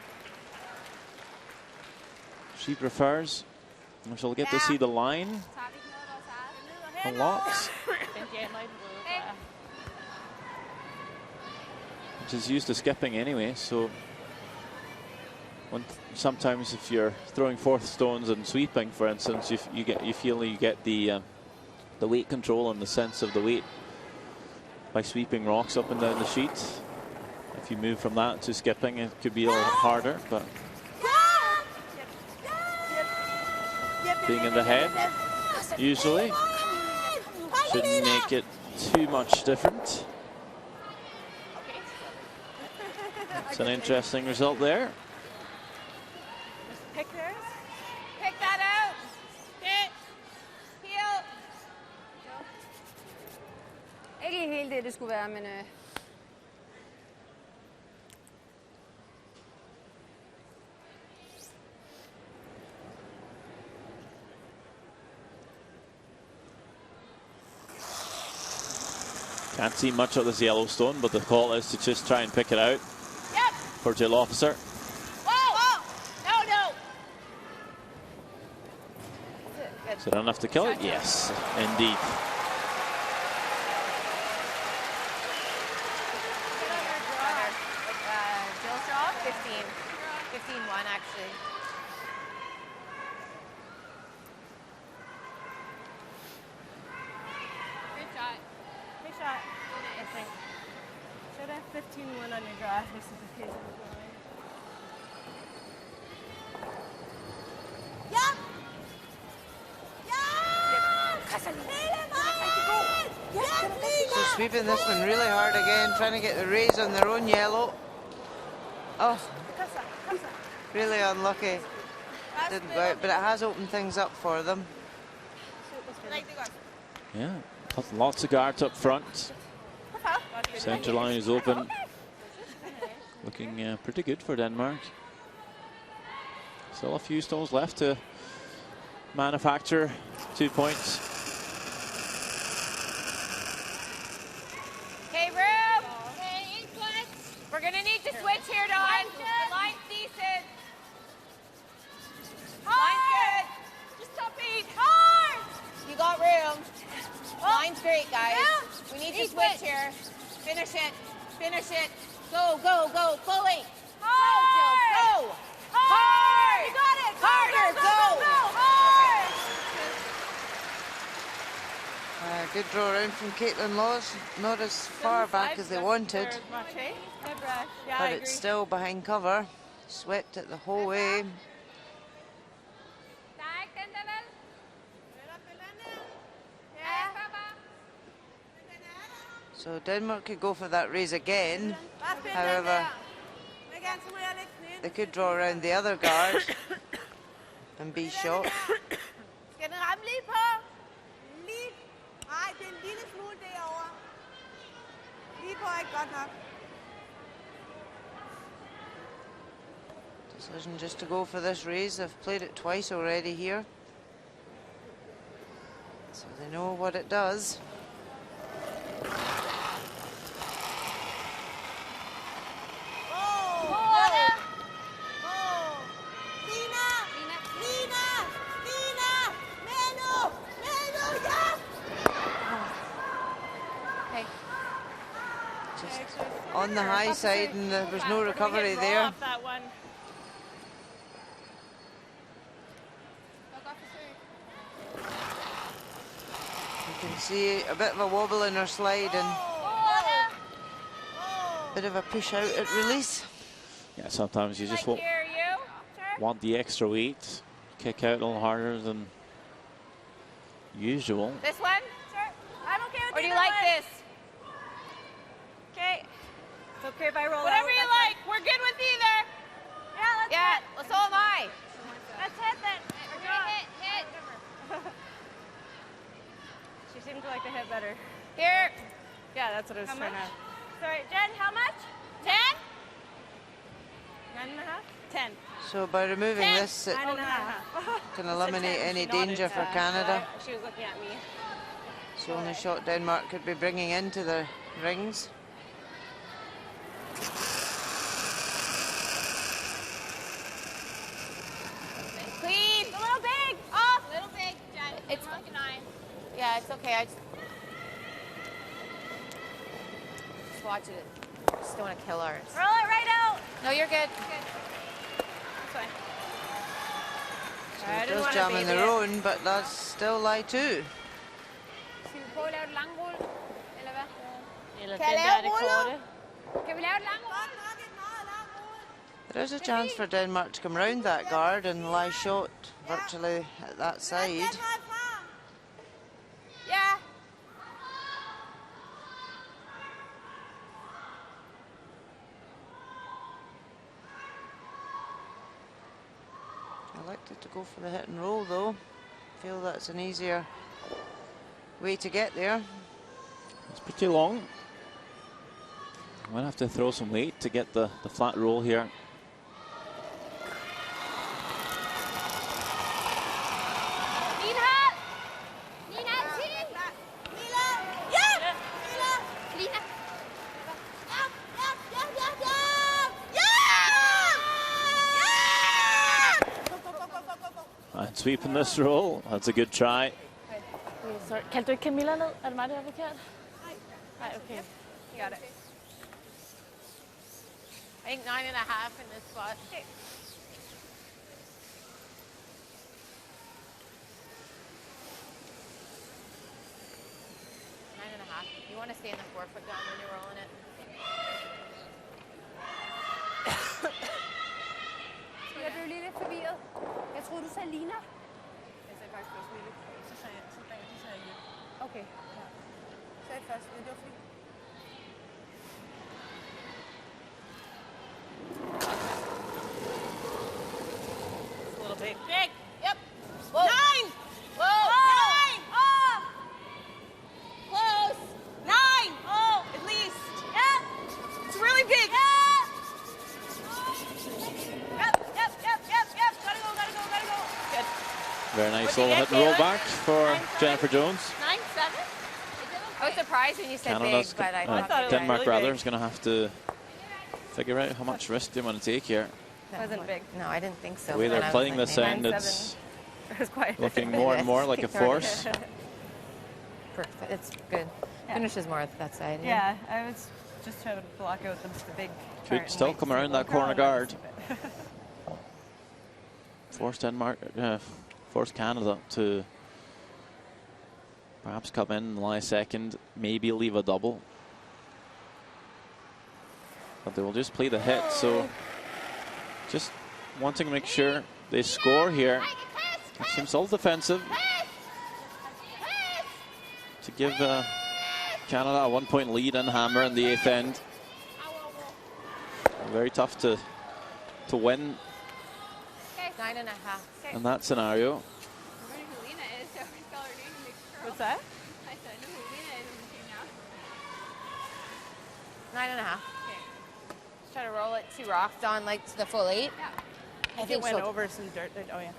She prefers. And she'll get to see the line a lot, which is used to skipping anyway. So sometimes if you're throwing fourth stones and sweeping, for instance, you feel you get the weight control and the sense of the weight by sweeping rocks up and down the sheet. If you move from that to skipping, it could be a little harder, but being in the head usually shouldn't make it too much different. It's an interesting result there. Pick that out. Hit. Heel. Ikke helt det skulle være, men Can't see much of this Yellowstone, but the call is to just try and pick it out for Jill Officer. Whoa! No. Is it enough to kill it? Yes, indeed. Jill's draw, 15. 15-1 actually. Good shot. Good shot, I think. Should have 15-1 on your draw. This is the case. Ja! Ja! Hele vejen! sweeping this one really hard again, trying to get the raise on their own yellow. Oh, really unlucky. Didn't go out, but it has opened things up for them. Yeah, lots of guards up front. Centre line is open. Looking pretty good for Denmark. Still a few stones left to manufacture 2 points. Okay, room. Okay, we're gonna need to switch here, Dawn. The line's decent. Line's good. Just stop beat. Hard. You got room. Line's great, guys. We need to switch here. Finish it. Finish it. Go, go, go. Fully. Hard. Go. Hard. You got it. Harder. Go. Hard. Good draw around from Caitlin Laws. Not as far back as they wanted, but it's still behind cover. Swept it the whole way. So Denmark could go for that raise again. However, they could draw around the other guard and be shot. Skal den ramme lige på? Lige... Nej, det er en lille smule derovre. Lige på er ikke godt nok. Decision just to go for this raise. They've played it twice already here, so they know what it does. On the high side, and there was no recovery there. You can see a bit of a wobble in her slide and a bit of a push out at release. Yeah, sometimes you just want the extra weight, kick out a little harder than usual. This one? Sure. I'm okay with Or do you like this? Okay. It's okay if I roll Whatever out. you like. We're good with either. Yeah, well, so am I. Let's hit then. Okay, hit. She seemed to like the hit better. Here. Yeah, that's what I was trying to... Sorry, Jen, how much? 10? 9.5? 10. So by removing this, it 9.5. can eliminate any danger for Canada. She was looking at me. It's the only shot Denmark could be bringing into the rings. Clean. A little big. Off. A little big, Jen. It's yeah, it's okay. I just watch it. Just don't want to kill ours. Roll it right out. No, you're good. That's fine. So it does jam in their own, but that's still lie too. Skal vi prøve at lave et langrulle? Eller hvad? Eller Kan jeg den lave der, det ruller? korte. Kan vi lave et langrulle? There is a chance for Denmark to come round that guard and lie short virtually at that side. Yeah. I elected to go for the hit and roll though. Feel that's an easier way to get there. It's pretty long. I'm going to have to throw some weight to get the flat roll here. And sweeping this roll, that's a good try. Sorry, kaldte du ikke Camilla ned? Er det mig, der er forkert? Nej, okay. Got it. I think 9.5 in this spot. 9.5. You want to stay in the 4-foot gun when you're rolling it. Jeg blev lige lidt forvirret. Jeg troede, du sagde Lina. Jeg sagde faktisk også Mille. Så sagde jeg, så sagde jeg Okay. Så jeg først. Men det var fordi... A little big. Big. Yep. 9. Whoa! Oh. 9! Oh! Close. 9! Oh. At least. Yep. It's really big. Yep. Yep. Gotta go. Good. Very nice What'd you little get, hit and roll Caitlin? back for 9-7? Jennifer Jones. 9-7. I was surprised when you said Canada's big, but I uh, thought it was Denmark really rather big. is going to have to figure out how much risk they want to take here. that Wasn't big. No, I didn't think so. The way when they're I was playing like, this maybe end, 9-7. it's It was quite looking more and more like a force. Perfect. It's good. Yeah. Finishes more at that side. Yeah, I was just trying to block out the big. Could cart and still wait to come see around it that go across corner and guard. keep it. Force Denmark, force Canada to perhaps come in, lie second, maybe leave a double. But they will just play the hit, so just wanting to make sure they score here. It seems all defensive to give Canada a 1-point lead and hammer in the 8th end. Very tough to win 9.5. in that scenario. What's that? 9.5. Just try to roll it 2 rocks on like to the full 8. I It think went so. over some dirt. Oh yeah.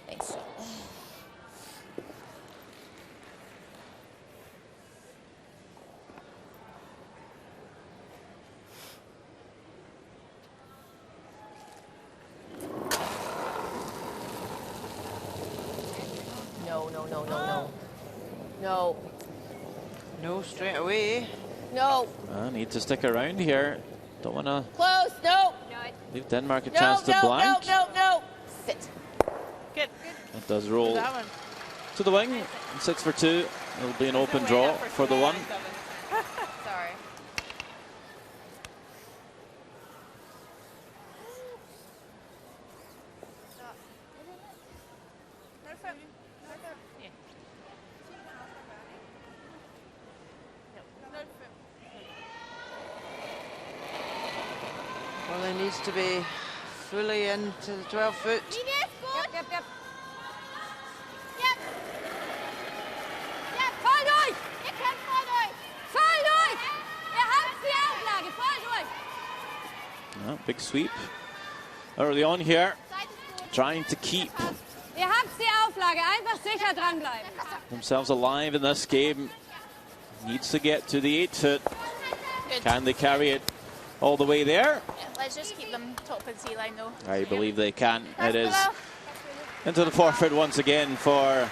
Thanks. No. No, straight away. No. Need to stick around here. Don't want to Close. No. leave Denmark a No. chance to blank. No. Sit. Good. It does roll That one. to the wing. 6 for 2. It'll be an open draw for the 1. Sorry. Well, it needs to be fully into the 12 foot. Yep. Yep. Yep. Voll durch. Ihr kämpft voll durch. Voll durch. Ihr habt die Auflage. Voll durch. Big sweep early on here. Seid es gut. Trying to keep Ihr habt die Auflage. Einfach sicher dranbleiben. themselves alive in this game. Needs to get to the 8 foot. Can they carry it all the way there? Let's just keep them top and sea line though. I believe they can. It is into the forfeit once again for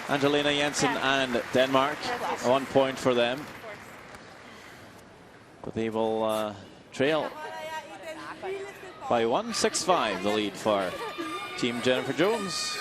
Angelina Jensen and Denmark. 1 point for them. But they will trail by 1, 6-5, the lead for Team Jennifer Jones.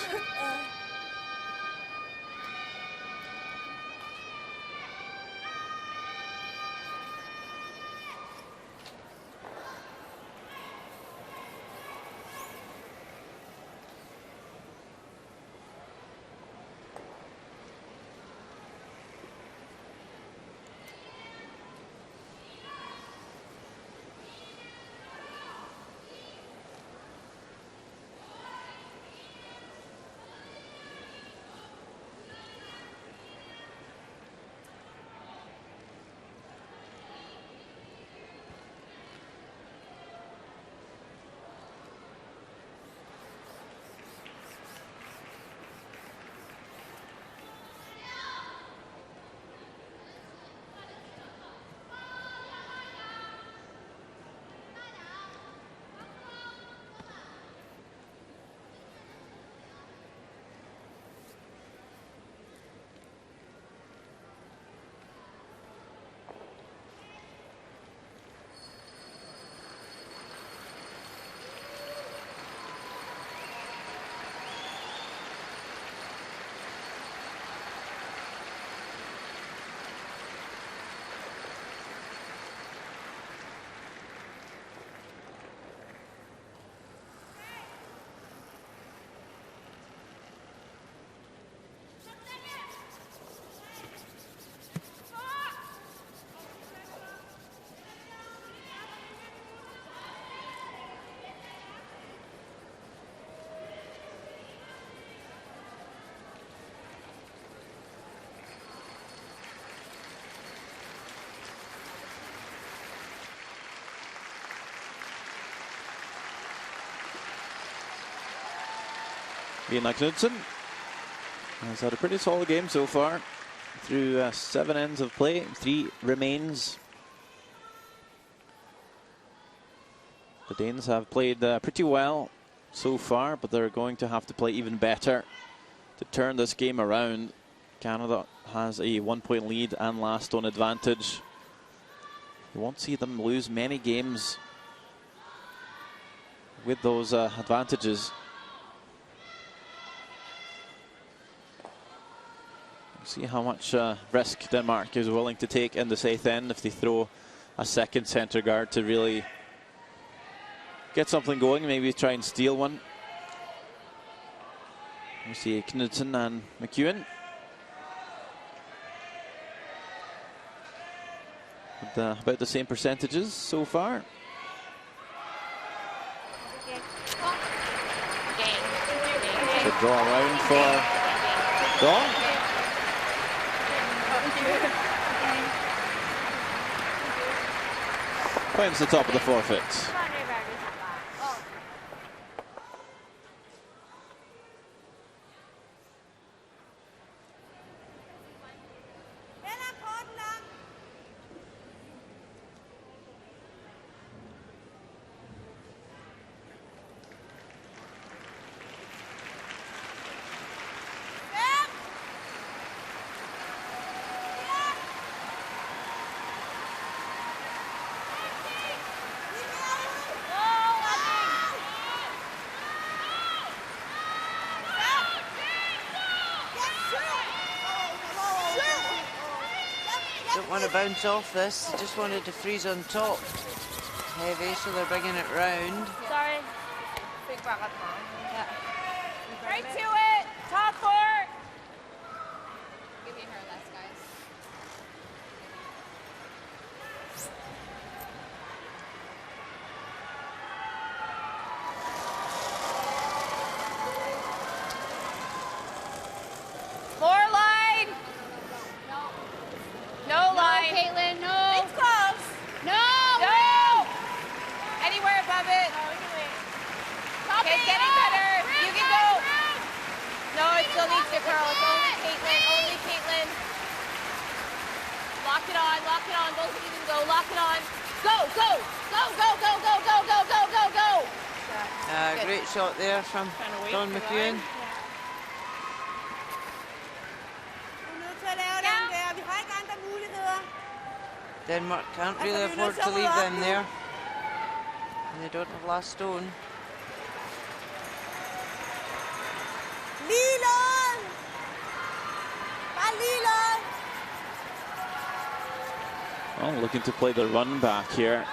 Lena Knudsen has had a pretty solid game so far. Through 7 ends of play, 3 remains. The Danes have played pretty well so far, but they're going to have to play even better to turn this game around. Canada has a 1-point lead and last stone advantage. You won't see them lose many games with those advantages. See how much risk Denmark is willing to take in this 8th end if they throw a second centre guard to really get something going, maybe try and steal one. We see Knudsen and McEwen. With about the same percentages so far. So draw around for Dawn. Finds the top of the forfeit. Don't want to bounce off this. They just wanted to freeze on top. Heavy, so they're bringing it round. Sorry. Right to it. Top 4. Give me her less, guys. More line. No line. Caitlin, no. It's close. No. No. Anywhere above it. Okay, it's getting better. You can go. No, it still needs to curl. It's only Caitlin. Only Caitlin. Lock it on. Lock it on. Both of you can go. Lock it on. Go, go. Go, go, go, go, go, go, go, go, go. Great shot there from Dawn McEwen. Denmark can't really afford to leave them there. And they don't have last stone. Well, looking to play the run back here.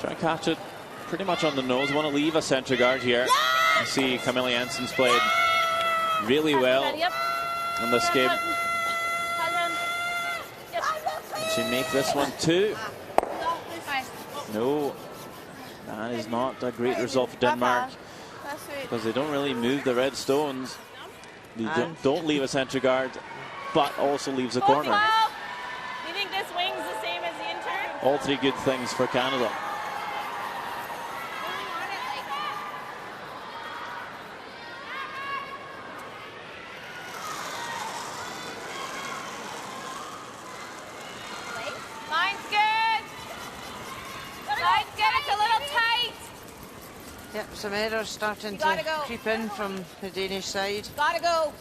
Try and catch it pretty much on the nose. Want to leave a centre guard here. You see Camilla Jensen's played really well in this game. She make this one too. No, that is not a great result for Denmark because they don't really move the red stones. They don't leave a centre guard, but also leaves a corner. You think this wing's the same as the intern? All 3 good things for Canada. Line's good. Line's good. It's a little tight. Yep, some errors starting to creep in from the Danish side. Gotta go.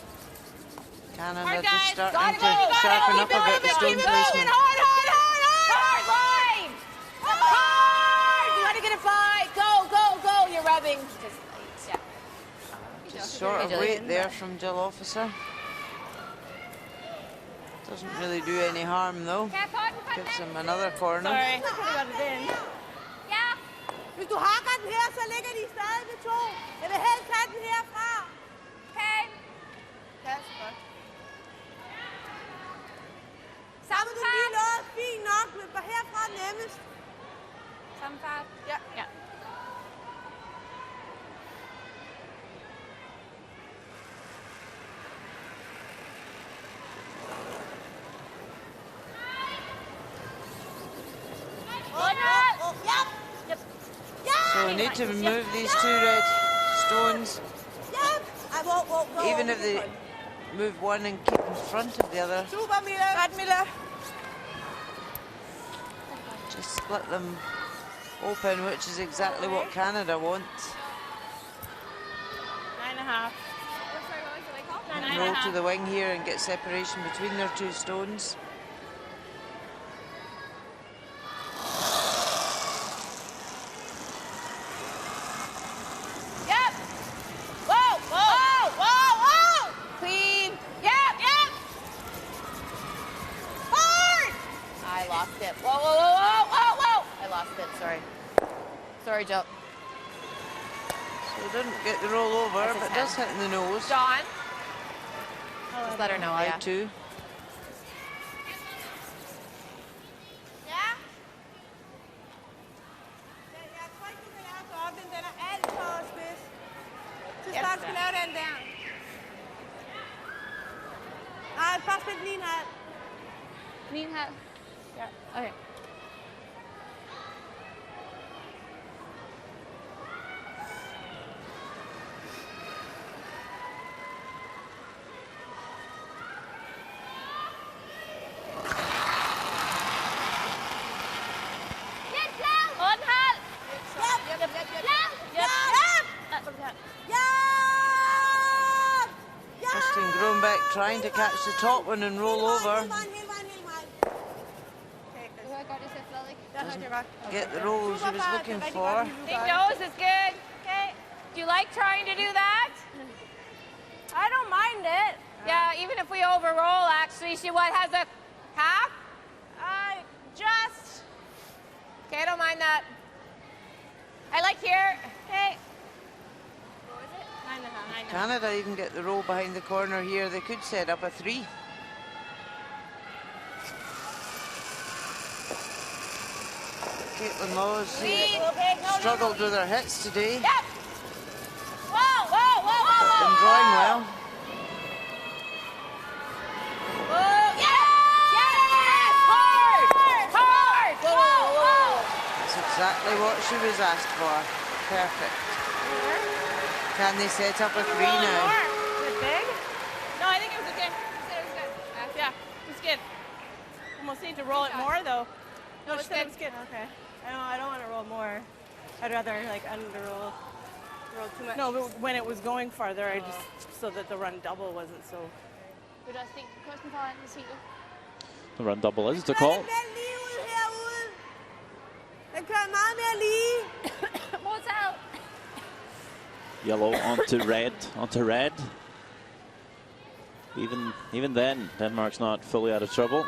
Canada just starting to sharpen up a bit the stone placement. Hard, hard, hard, hard. Hard line. Hard. You want to get it by. Go, go, go. You're rubbing. Just short of weight there from Jill Officer. Doesn't really do any harm though. Gives him another corner. Sorry. I could have got it in. Yeah. Hvis du hakker den her, så ligger de stadig ved 2. Jeg vil helst have den herfra. Okay. Ja, så godt. Sammen du lige noget fint nok, men bare herfra nemmest. Samme fart. Ja. Ja. So we need to remove these 2 red stones. Even if they move one and keep in front of the other, Super, Miller. Godt, Miller. just split them open, which is exactly what Canada wants. 9.5. And roll to the wing here and get separation between their two stones. Yep. Whoa, whoa, whoa, whoa. Clean. Yep, yep. Hard. I lost it. Whoa, whoa, whoa, whoa, whoa, whoa. I lost it. Sorry. Sorry, Jill. So it doesn't get the roll over, That's a but 10. does hit in the nose. Dawn. Just let her know. High Yeah. 2. Ja. Jeg tror ikke, du kan lave så op, den er alt for spids. Så snart skal lave den der. Nej, først spil 9,5. 9,5? Ja. Okay. Kristen Grombeck trying to catch the top one and roll over. Get the roll she was looking for. Big nose is good. Okay. Do you like trying to do that? I don't mind it. Yeah, even if we overroll, actually, she what has a half? Just. Okay, I don't mind that. I like here. Okay. What was it? 9.5. Canada, you can get the roll behind the corner here. They could set up a 3. Caitlin Laws Lead. struggled with her hits today. Yep. Whoa, whoa, whoa, whoa, whoa. Been drawing well. Whoa, yes! Yes! Hard! Hard! Whoa, whoa. That's exactly what she was asked for. Perfect. Can they set up a 3 now? Is it big? No, I think it was okay. Yeah, it's good. Almost need to roll it more though. No, It said it was good. Okay. I don't want to roll more. I'd rather like under roll too much. No, but when it was going farther, I just so that the run double wasn't so. The run double is the call. Den lige ud herude. Den kører meget mere lige. Yellow onto red. Even then, Denmark's not fully out of trouble.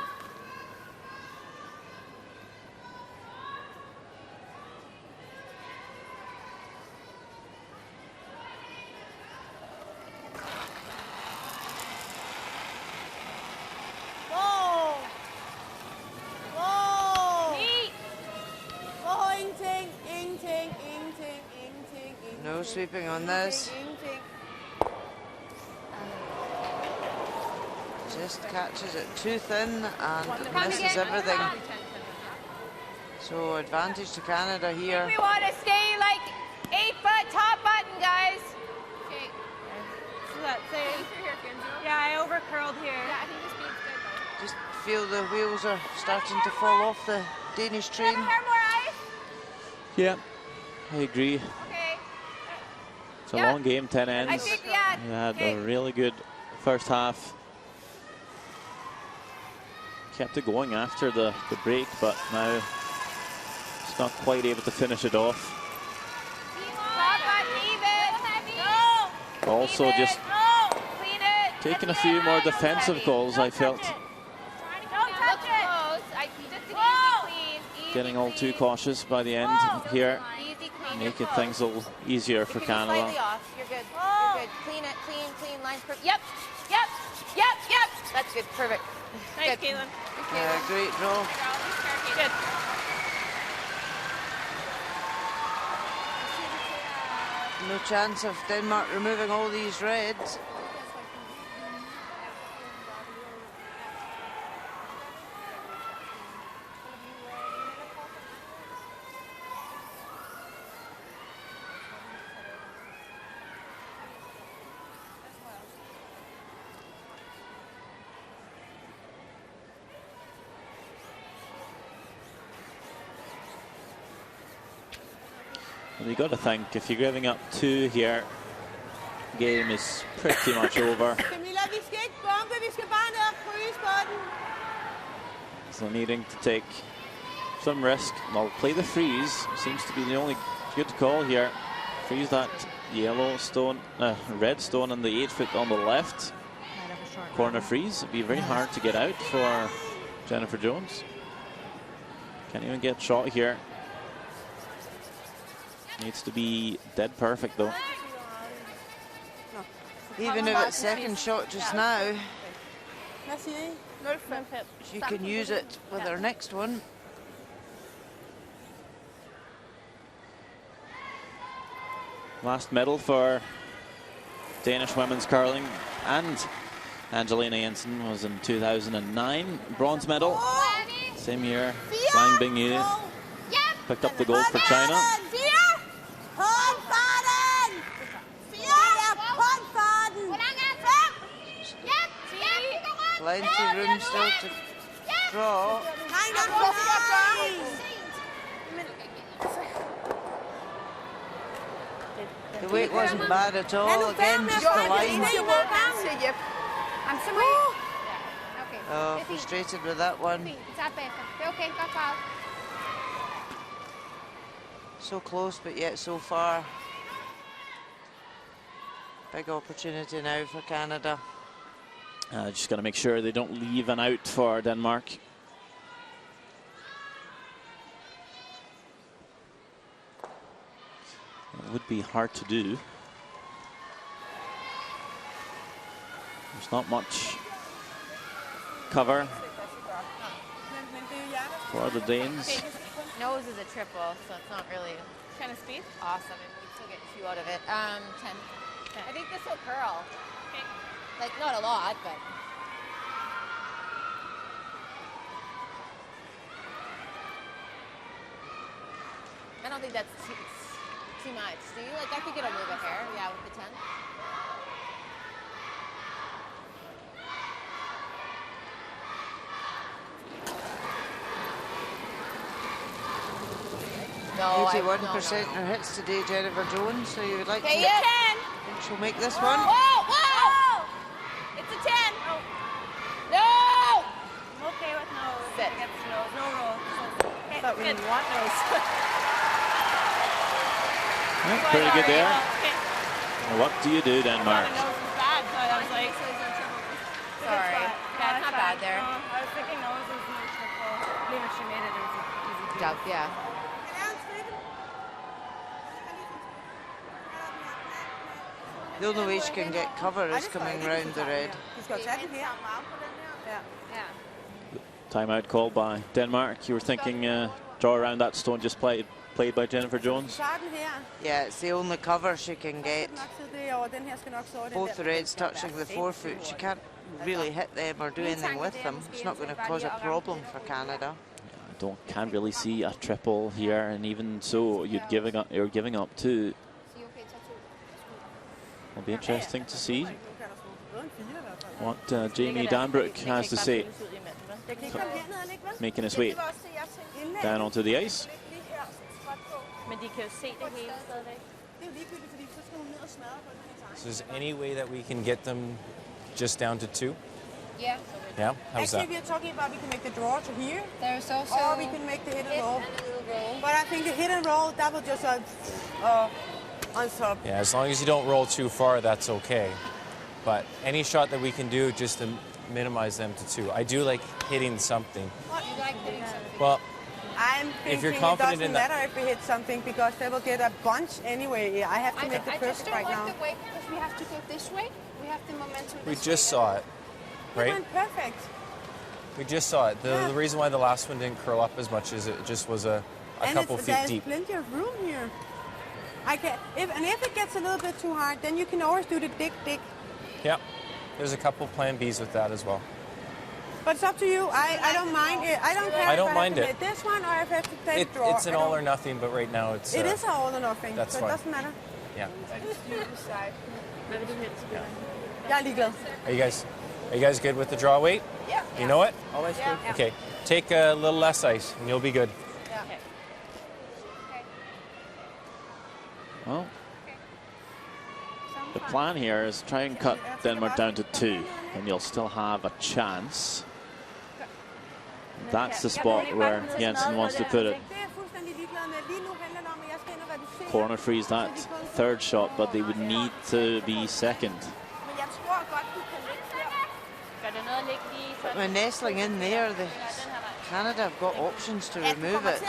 Wow. Wow. Neat. Wow, ingenting, ingenting, ingenting, ingenting, ingenting. No sweeping on this. Ingenting. Just catches it too thin and misses everything. So advantage to Canada here. We want to stay like 8 foot top button, guys. Okay. So that same. Yeah, I over curled here. Yeah, I think this speed's good though. Just feel the wheels are starting to fall off the Danish train. More ice? Yeah, I agree. Okay. It's a Yeah. long game, 10 ends. I think, yeah. We had Okay. a really good first half. Kept it going after the break, but now it's not quite able to finish it off. Top button, even. No. Also Even. just No. Clean it. taking a few more defensive calls, I felt. Don't touch it. Close. I just an easy clean. Easy Getting all too clean. cautious by the end here, Easy clean. making things a little easier for You can be Canada. slightly off. You're good. You're good. Clean it. Clean. Clean. Lines per. Yep. Yep. Yep. Yep. That's good. Perfect. Nice, Good. Caitlin. Great draw. Good. No chance of Denmark removing all these reds. You got to think, if you're giving up 2 here, game is pretty much over. Camilla, vi skal ikke bombe, vi skal bare ned og fryse på den. So needing to take some risk. Well, play the freeze. Seems to be the only good call here. Freeze that yellow stone, red stone on the 8-foot on the left. Corner freeze. It'd be very hard to get out for Jennifer Jones. Can't even get shot here. Needs to be dead perfect though. Even if it's second shot just now, Hvad siger I? 0,5. she can use it with her next one. Last medal for Danish women's curling and Angelina Jensen was in 2009. Bronze medal. Same year, Zhang Bingyu picked up the gold for China. Plenty room still to draw. The weight wasn't bad at all. Again, just the line. I'm sorry. Okay. Oh, frustrated with that one. Fint. Tag bagefter. Det er okay. Godt klaret. So close, but yet so far. Big opportunity now for Canada. Just got to make sure they don't leave an out for Denmark. It would be hard to do. There's not much cover for the Danes. Nose is a triple, so it's not really Kind of speed. awesome. And we still get 2 out of it. 10. I think this will curl. Okay. Like, not a lot, but. I don't think that's too much. Do you? Like, I could get a little bit hair, yeah, with the 10. No, 81% her hits today, Jennifer Jones. So you would like to Okay, yeah. 10. think she'll make this one? Whoa, whoa! It's a 10. No! I'm okay with nose. Sit. I guess nose. No roll. Okay, But we good. want nose. Yeah, pretty good there. Okay. What do you do, I Denmark? thought the nose was bad, so I was like, Sorry. No, That's not bad there. No, I was thinking nose was no triple. Even if she made it, it was easy. Dub, yeah. The only way she can get cover is coming round the red. Vi skal jo tage den her. Ja. Yeah. Timeout called by Denmark. You were thinking draw around that stone just played by Jennifer Jones. Tager den her. Yeah, it's the only cover she can get. Nok sidde derovre. Den her skal nok så den Both der. the reds touching the 4-foot. She can't really hit them or do anything with them. It's not going to cause a problem for Canada. Can't really see a triple here, and even so, you're giving up 2. It'll be interesting to see what Jamie Danbrook has to say. Jeg kan ikke komme herned, ikke vel? Making his way Det var også det, jeg tænkte. down onto the ice. Lige her, skråt på. Men de kan jo se det hele stadigvæk. Det er jo ligegyldigt, fordi så skal hun ned og smadre på den her So is there any way that we can get them just down to 2? Yeah. Yeah? How's Actually, that? we are talking about we can make the draw to here, There's also or we can make the hit and roll. a little roll. But I think the hit and roll, that will just on top. Yeah, as long as you don't roll too far, that's okay. But any shot that we can do just to minimize them to 2. I do like hitting something. You like hitting something? Well, I'm If you're thinking confident it doesn't in that- matter if we hit something because they will get a bunch anyway. I have to make the I just perfect don't right like now. the way because we have to go this way. We have the momentum. we this just way. saw it, It right? went perfect. We just saw it. Yeah. The reason why the last one didn't curl up as much is it just was a And couple feet there's deep. plenty of room here. If it gets a little bit too hard, then you can always do the dig. Yeah. There's a couple plan Bs with that as well. But it's up to you. I don't mind it. I don't care I don't if I mind have to it. hit this one or if I have to play the draw. It's an I all don't- or nothing, but right now it's... It is an all or nothing, That's so fine. it doesn't matter. Yeah. Jeg er ligeglad. Are you guys good with the draw weight? Yeah. You know it? Always good. Okay. Take a little less ice and you'll be good. Well, the plan here is try and cut Denmark down to 2, and you'll still have a chance. That's the spot where Jensen wants to put it. Corner freeze that third shot, but they would need to be second. But when nestling in there, Canada have got options to remove it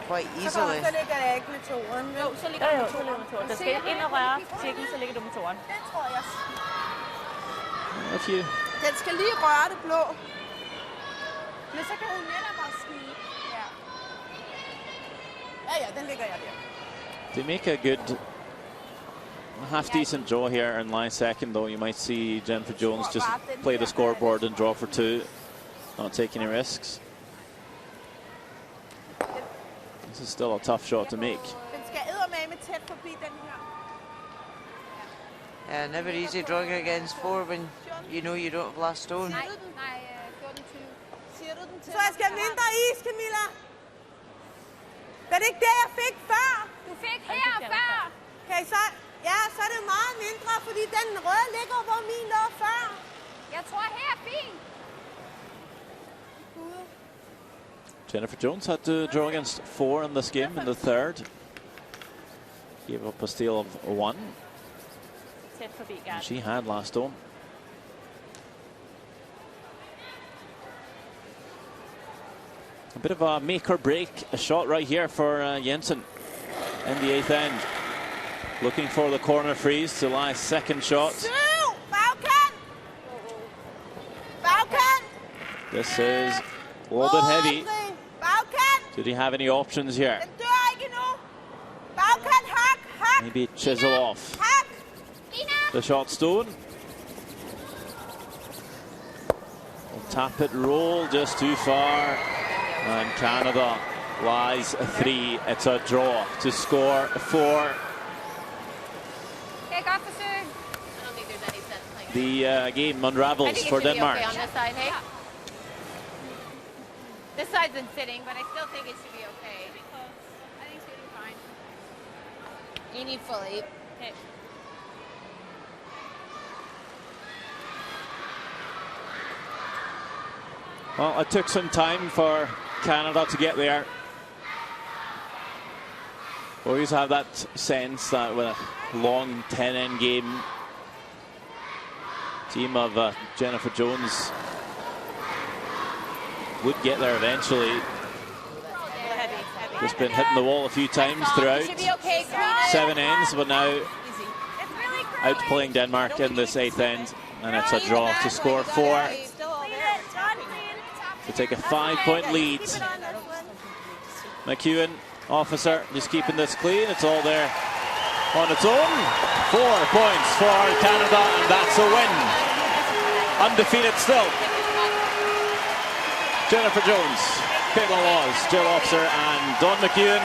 quite easily. Så ligger du med toeren. Der skal ind og røre chicken, så ligger du med toeren. Den tror jeg. If you Den skal lige røre det blå. Men så kan hun netop bare skyde. Ja, den ligger jeg der. they make a good, half decent draw here and lie second, though you might see Jennifer Jones just play the scoreboard and draw for 2, not take any risks. This is still a tough shot to make. Den skal eddermame tæt forbi den her. Yeah, never easy drawing against 4 when you know you don't have last stone. Nej, 14-20. Siger du den til? Så jeg skal have mindre is, Camilla. Er det ikke det, jeg fik før? Du fik her før. Okay, så er det meget mindre, fordi den røde ligger, hvor min lå før. Jeg tror her er fint. Jennifer Jones had to draw against 4 in this game in the third. Gave up a steal of 1. Tæt forbi, And she had last stone. A bit of a make or break, a shot right here for Jensen in the 8th end. Looking for the corner freeze to lie second shot. Bagkant! Bagkant! This is a little bit heavy. Bagkant! Did he have any options here? Den dør ikke endnu. Bagkant, hak! Maybe chisel off Hak! the shot stone. Will tap it, roll just too far. And Canada lies 3. It's a draw to score 4. Okay, godt forsøg. I don't think there's any sense playing. The game unravels for Denmark. Okay on this side, hey? This side's been sitting, but I still think it should be okay. I think she'll be fine. You need full 8. Okay. Well, it took some time for Canada to get there. Always have that sense that with a long 10-end game, team of Jennifer Jones would get there eventually. Just been hitting the wall a few times throughout. Should be okay, Karina. 7 ends, but now outplaying Denmark in this 8th end, and it's a draw to score 4. To take a 5-point lead. McEwen, officer, just keeping this clean. It's all there on its own. 4 points for Canada, and that's a win. Undefeated still. Jennifer Jones, Caitlin Laws, Jill Officer, and Dawn McEwen.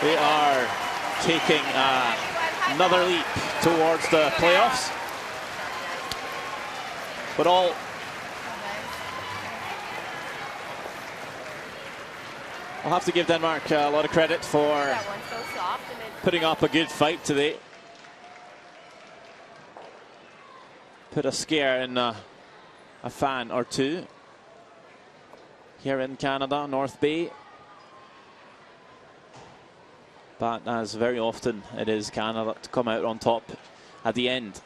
They are taking another leap towards the playoffs. But I'll have to give Denmark a lot of credit for putting up a good fight today. Put a scare in a fan or two here in Canada, North Bay. But as very often it is Canada to come out on top at the end.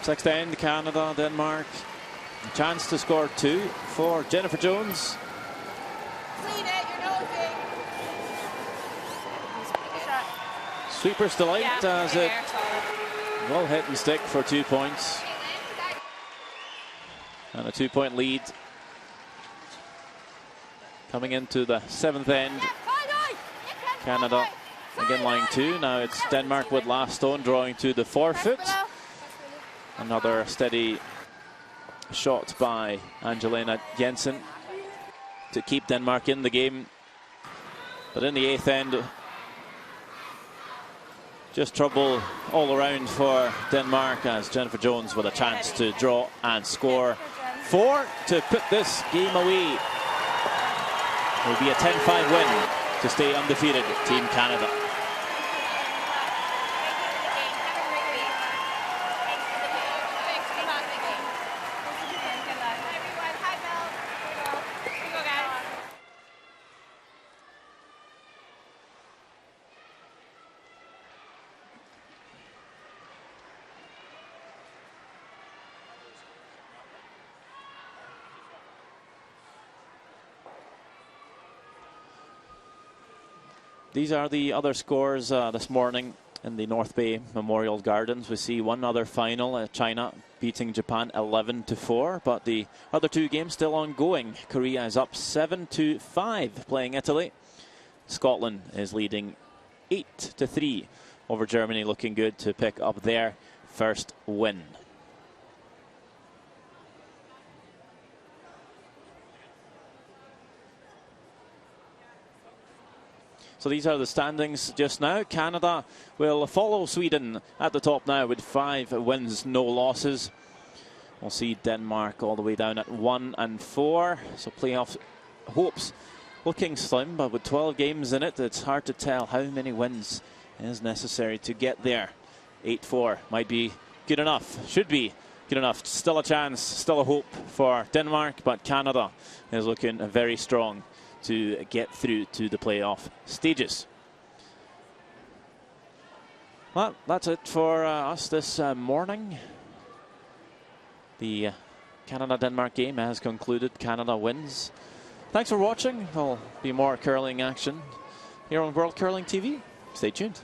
Sixth end, Canada, Denmark. A chance to score 2 for Jennifer Jones. Clean it, you're nosing. Sweeper's delight as it will hit and stick for 2 points. And a 2-point lead coming into the 7th end. Canada again lying 2. Now it's Denmark with last stone drawing to the forefoot. Another steady shot by Angelina Jensen to keep Denmark in the game. But in the 8th end, just trouble all around for Denmark as Jennifer Jones with a chance to draw and score 4 to put this game away. It will be a 10-5 win to stay undefeated, Team Canada. These are the other scores this morning in the North Bay Memorial Gardens. We see one other final, China beating Japan 11-4, but the other 2 games still ongoing. Korea is up 7-5 playing Italy. Scotland is leading 8-3 over Germany, looking good to pick up their first win. So these are the standings just now. Canada will follow Sweden at the top now with 5 wins, no losses. We'll see Denmark all the way down at 1-4. So playoff hopes looking slim, but with 12 games in it, it's hard to tell how many wins is necessary to get there. 8-4 might be good enough, should be good enough. Still a chance, still a hope for Denmark, but Canada is looking very strong to get through to the playoff stages. Well, that's it for us this morning. The Canada-Denmark game has concluded. Canada wins. Thanks for watching. There'll be more curling action here on World Curling TV. Stay tuned.